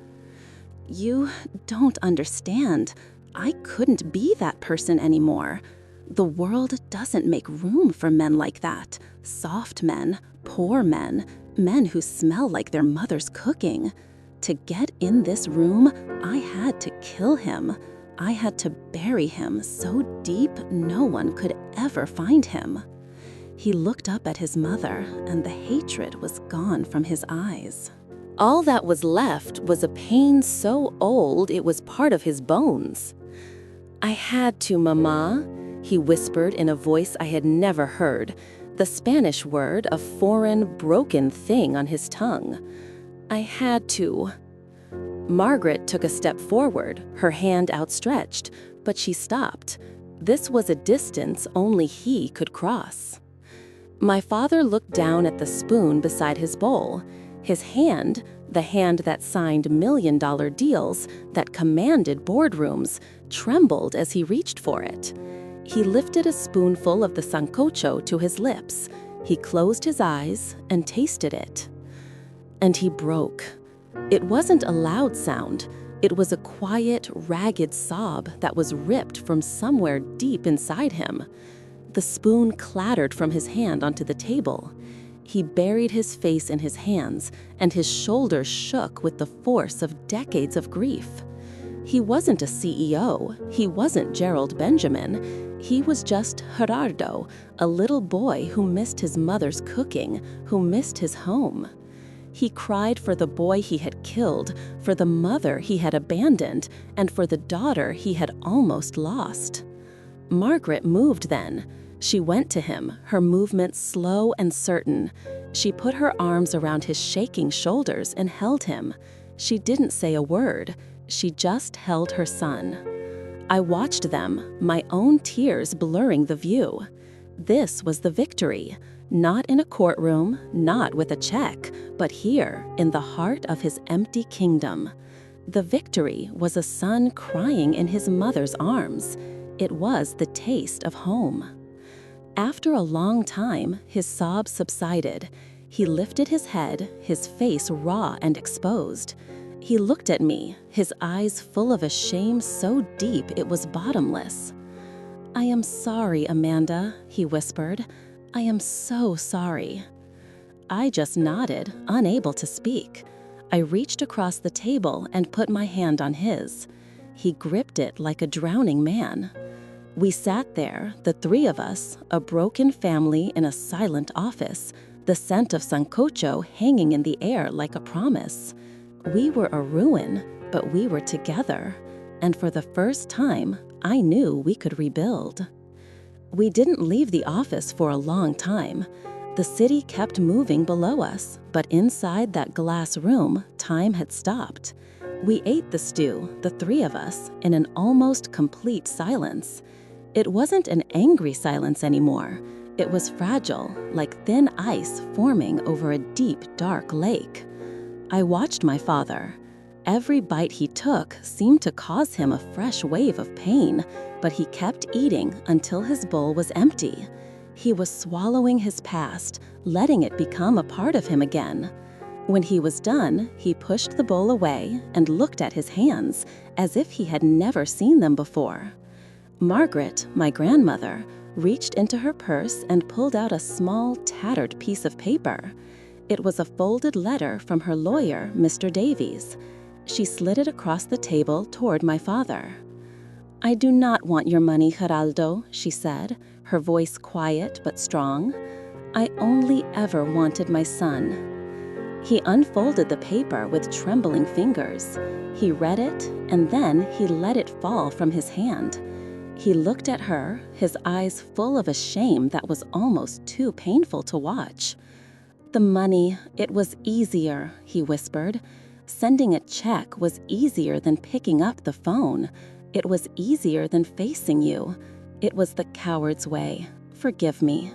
"You don't understand. I couldn't be that person anymore. The world doesn't make room for men like that. Soft men, poor men, men who smell like their mother's cooking. To get in this room, I had to kill him. I had to bury him so deep no one could ever find him." He looked up at his mother, and the hatred was gone from his eyes.
All that was left was a pain so old it was part of his bones. "I had to, Mama," he whispered in a voice I had never heard, the Spanish word a foreign, broken thing on his tongue. "I had to." Margaret took a step forward, her hand outstretched, but she stopped. This was a distance only he could cross. My father looked down at the spoon beside his bowl. His hand, the hand that signed million-dollar deals, that commanded boardrooms, trembled as he reached for it. He lifted a spoonful of the sancocho to his lips. He closed his eyes and tasted it. And he broke. It wasn't a loud sound. It was a quiet, ragged sob that was ripped from somewhere deep inside him. The spoon clattered from his hand onto the table. He buried his face in his hands, and his shoulders shook with the force of decades of grief. He wasn't a CEO. He wasn't Gerald Benjamin. He was just Gerardo, a little boy who missed his mother's cooking, who missed his home. He cried for the boy he had killed, for the mother he had abandoned, and for the daughter he had almost lost. Margaret moved then. She went to him, her movement slow and certain. She put her arms around his shaking shoulders and held him. She didn't say a word. She just held her son. I watched them, my own tears blurring the view. This was the victory. Not in a courtroom, not with a check, but here, in the heart of his empty kingdom. The victory was a son crying in his mother's arms. It was the taste of home. After a long time, his sobs subsided. He lifted his head, his face raw and exposed. He looked at me, his eyes full of a shame so deep it was bottomless. "I am sorry, Amanda," he whispered. "I am so sorry." I just nodded, unable to speak. I reached across the table and put my hand on his. He gripped it like a drowning man. We sat there, the three of us, a broken family in a silent office, the scent of sancocho hanging in the air like a promise. We were a ruin, but we were together. And for the first time, I knew we could rebuild. We didn't leave the office for a long time. The city kept moving below us, but inside that glass room, time had stopped. We ate the stew, the three of us, in an almost complete silence. It wasn't an angry silence anymore. It was fragile, like thin ice forming over a deep, dark lake. I watched my father. Every bite he took seemed to cause him a fresh wave of pain, but he kept eating until his bowl was empty. He was swallowing his past, letting it become a part of him again. When he was done, he pushed the bowl away and looked at his hands, as if he had never seen them before. Margaret, my grandmother, reached into her purse and pulled out a small, tattered piece of paper.
It was a folded letter from her lawyer, Mr. Davies. She slid it across the table toward my father. "I do not want your money, Geraldo," she said, her voice quiet but strong. "I only ever wanted my son." He unfolded the paper with trembling fingers. He read it, and then he let it fall from his hand. He looked at her, his eyes full of a shame that was almost too painful to watch. "The money, it was easier," he whispered. "Sending a check was easier than picking up the phone. It was easier than facing you. It was the coward's way. Forgive me."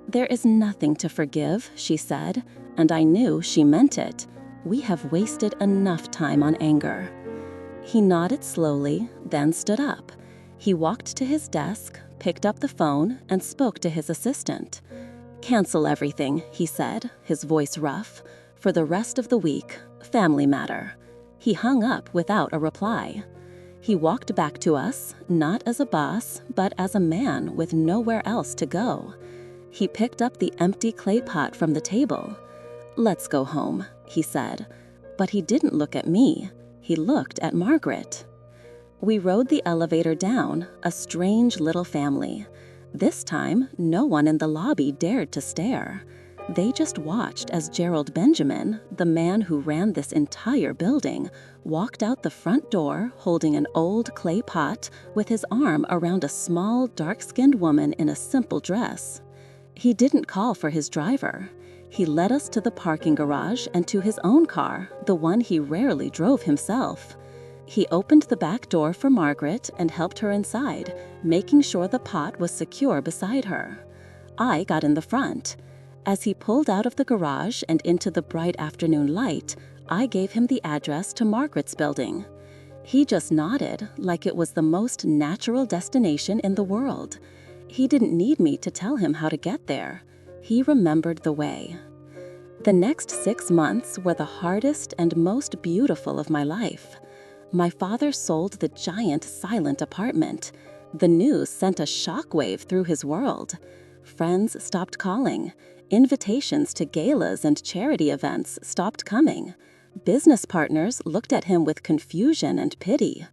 "There is nothing to forgive," she said, and I knew she meant it. "We have wasted enough time on anger." He nodded slowly, then stood up. He walked to his desk, picked up the phone, and spoke to his assistant. "Cancel everything," he said, his voice rough. "For the rest of the week, family matter." He hung up without a reply. He walked back to us, not as a boss, but as a man with nowhere else to go. He picked up the empty clay pot from the table. "Let's go home," he said. But he didn't look at me. He looked at Margaret. We rode the elevator down, a strange little family. This time, no one in the lobby dared to stare. They just watched as Gerald Benjamin, the man who ran this entire building, walked out the front door holding an old clay pot with his arm around a small, dark-skinned woman in a simple dress. He didn't call for his driver. He led us to the parking garage and to his own car, the one he rarely drove himself. He opened the back door for Margaret and helped her inside, making sure the pot was secure beside her. I got in the front. As he pulled out of the garage and into the bright afternoon light, I gave him the address to Margaret's building. He just nodded like it was the most natural destination in the world. He didn't need me to tell him how to get there. He remembered the way. The next 6 months were the hardest and most beautiful of my life. My father sold the giant, silent apartment. The news sent a shockwave through his world. Friends stopped calling. Invitations to galas and charity events stopped coming. Business partners looked at him with confusion and pity.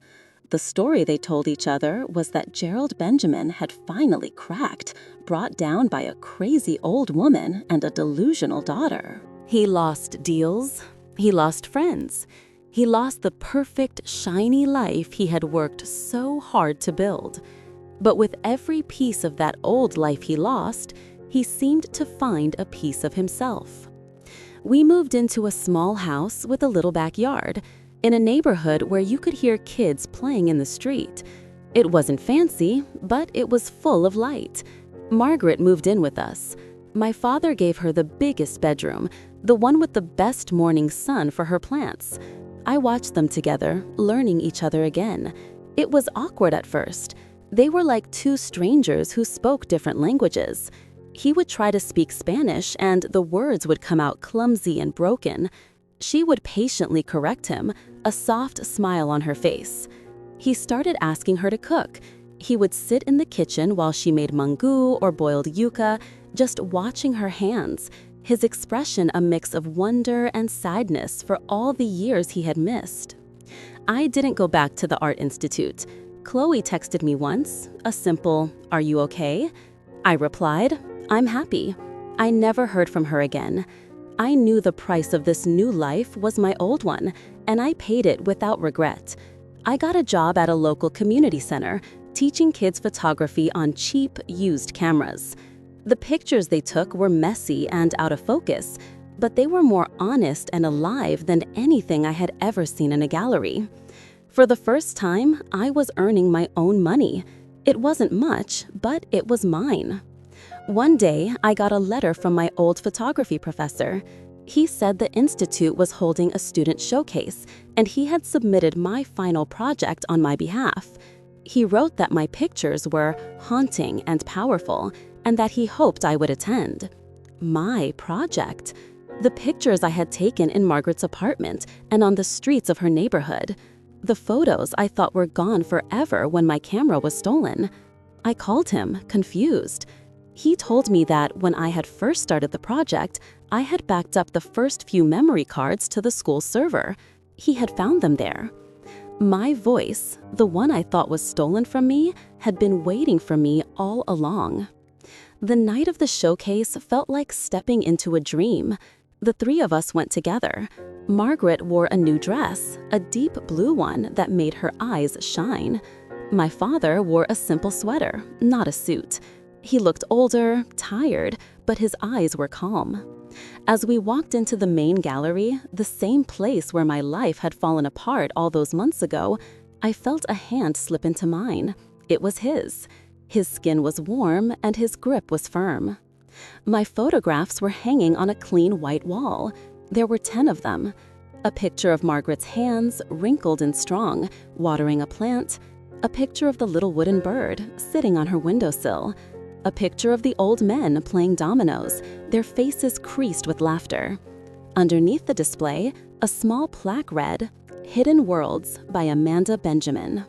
The story they told each other was that Gerald Benjamin had finally cracked, brought down by a crazy old woman and a delusional daughter.
He lost deals. He lost friends. He lost the perfect, shiny life he had worked so hard to build. But with every piece of that old life he lost, he seemed to find a piece of himself. We moved into a small house with a little backyard, in a neighborhood where you could hear kids playing in the street. It wasn't fancy, but it was full of light. Margaret moved in with us. My father gave her the biggest bedroom, the one with the best morning sun for her plants. I watched them together, learning each other again. It was awkward at first. They were like two strangers who spoke different languages. He would try to speak Spanish, and the words would come out clumsy and broken. She would patiently correct him, a soft smile on her face. He started asking her to cook. He would sit in the kitchen while she made mango or boiled yuca, just watching her hands, his expression a mix of wonder and sadness for all the years he had missed. I didn't go back to the Art Institute. Chloe texted me once, a simple, "Are you okay?" I replied, "I'm happy." I never heard from her again. I knew the price of this new life was my old one, and I paid it without regret. I got a job at a local community center, teaching kids photography on cheap, used cameras. The pictures they took were messy and out of focus, but they were more honest and alive than anything I had ever seen in a gallery. For the first time, I was earning my own money. It wasn't much, but it was mine. One day, I got a letter from my old photography professor. He said the institute was holding a student showcase, and he had submitted my final project on my behalf. He wrote that my pictures were haunting and powerful, and that he hoped I would attend. My project. The pictures I had taken in Margaret's apartment and on the streets of her neighborhood. The photos I thought were gone forever when my camera was stolen. I called him, confused.
He told me that when I had first started the project, I had backed up the first few memory cards to the school server. He had found them there. My voice, the one I thought was stolen from me, had been waiting for me all along. The night of the showcase felt like stepping into a dream. The three of us went together. Margaret wore a new dress, a deep blue one that made her eyes shine. My father wore a simple sweater, not a suit. He looked older, tired, but his eyes were calm. As we walked into the main gallery, the same place where my life had fallen apart all those months ago, I felt a hand slip into mine. It was his. His skin was warm and his grip was firm. My photographs were hanging on a clean white wall. There were 10 of them. A picture of Margaret's hands, wrinkled and strong, watering a plant. A picture of the little wooden bird sitting on her windowsill. A picture of the old men playing dominoes, their faces creased with laughter. Underneath the display, a small plaque read, "Hidden Worlds" by Amanda Benjamin.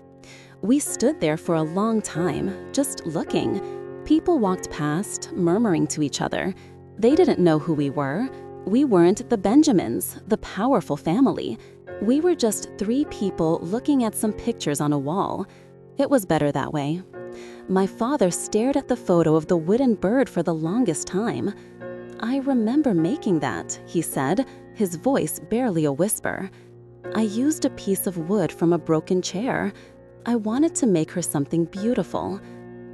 We stood there for a long time, just looking. People walked past, murmuring to each other. They didn't know who we were. We weren't the Benjamins, the powerful family. We were just 3 people looking at some pictures on a wall. It was better that way. My father stared at the photo of the wooden bird for the longest time. "I remember making that," he said, his voice barely a whisper. "I used a piece of wood from a broken chair. I wanted to make her something beautiful."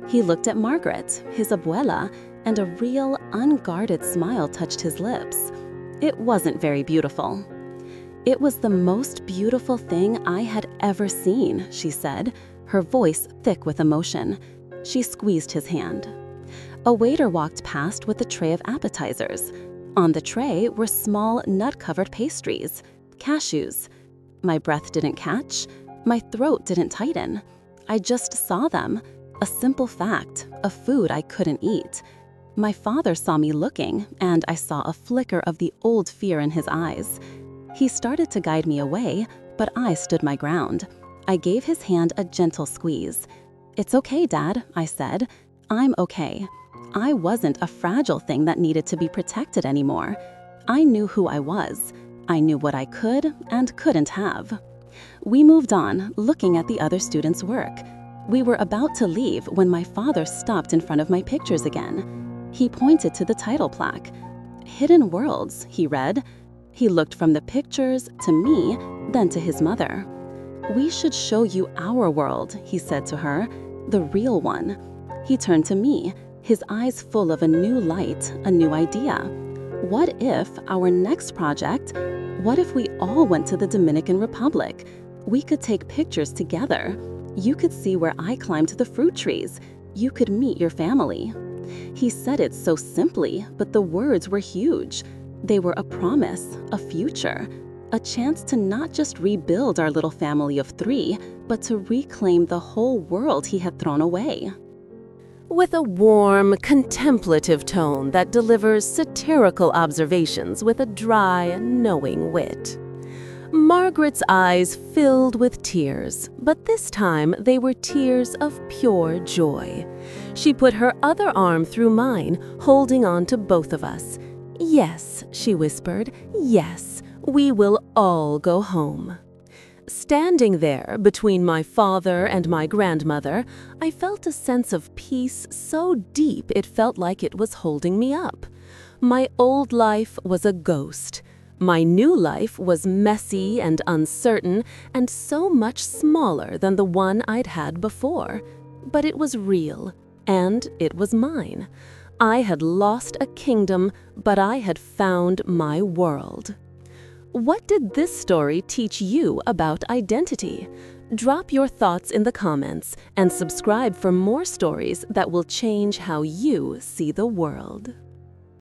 He looked at Margaret, his abuela, and a real, unguarded smile touched his lips. It wasn't very beautiful. "It was the most beautiful thing I had ever seen," she said, her voice thick with emotion. She squeezed his hand. A waiter walked past with a tray of appetizers. On the tray were small, nut-covered pastries, cashews. My breath didn't catch. My throat didn't tighten. I just saw them. A simple fact, a food I couldn't eat. My father saw me looking, and I saw a flicker of the old fear in his eyes. He started to guide me away, but I stood my ground. I gave his hand a gentle squeeze. "It's okay, Dad," I said. "I'm okay." I wasn't a fragile thing that needed to be protected anymore. I knew who I was. I knew what I could and couldn't have. We moved on, looking at the other students' work. We were about to leave when my father stopped in front of my pictures again. He pointed to the title plaque. "Hidden Worlds," he read. He looked from the pictures to me, then to his mother. "We should show you our world," he said to her, "the real one." He turned to me, his eyes full of a new light, a new idea. What if our next project, what if we all went to the Dominican Republic? We could take pictures together. You could see where I climbed the fruit trees. You could meet your family. He said it so simply, but the words were huge. They were a promise, a future, a chance to not just rebuild our little family of 3, but to reclaim the whole world he had thrown away.
With a warm, contemplative tone that delivers satirical observations with a dry, knowing wit. Margaret's eyes filled with tears, but this time they were tears of pure joy. She put her other arm through mine, holding on to both of us. "Yes," she whispered, "yes, we will all go home." Standing there between my father and my grandmother, I felt a sense of peace so deep it felt like it was holding me up. My old life was a ghost. My new life was messy and uncertain and so much smaller than the one I'd had before. But it was real, and it was mine. I had lost a kingdom, but I had found my world. What did this story teach you about identity? Drop your thoughts in the comments and subscribe for more stories that will change how you see the world.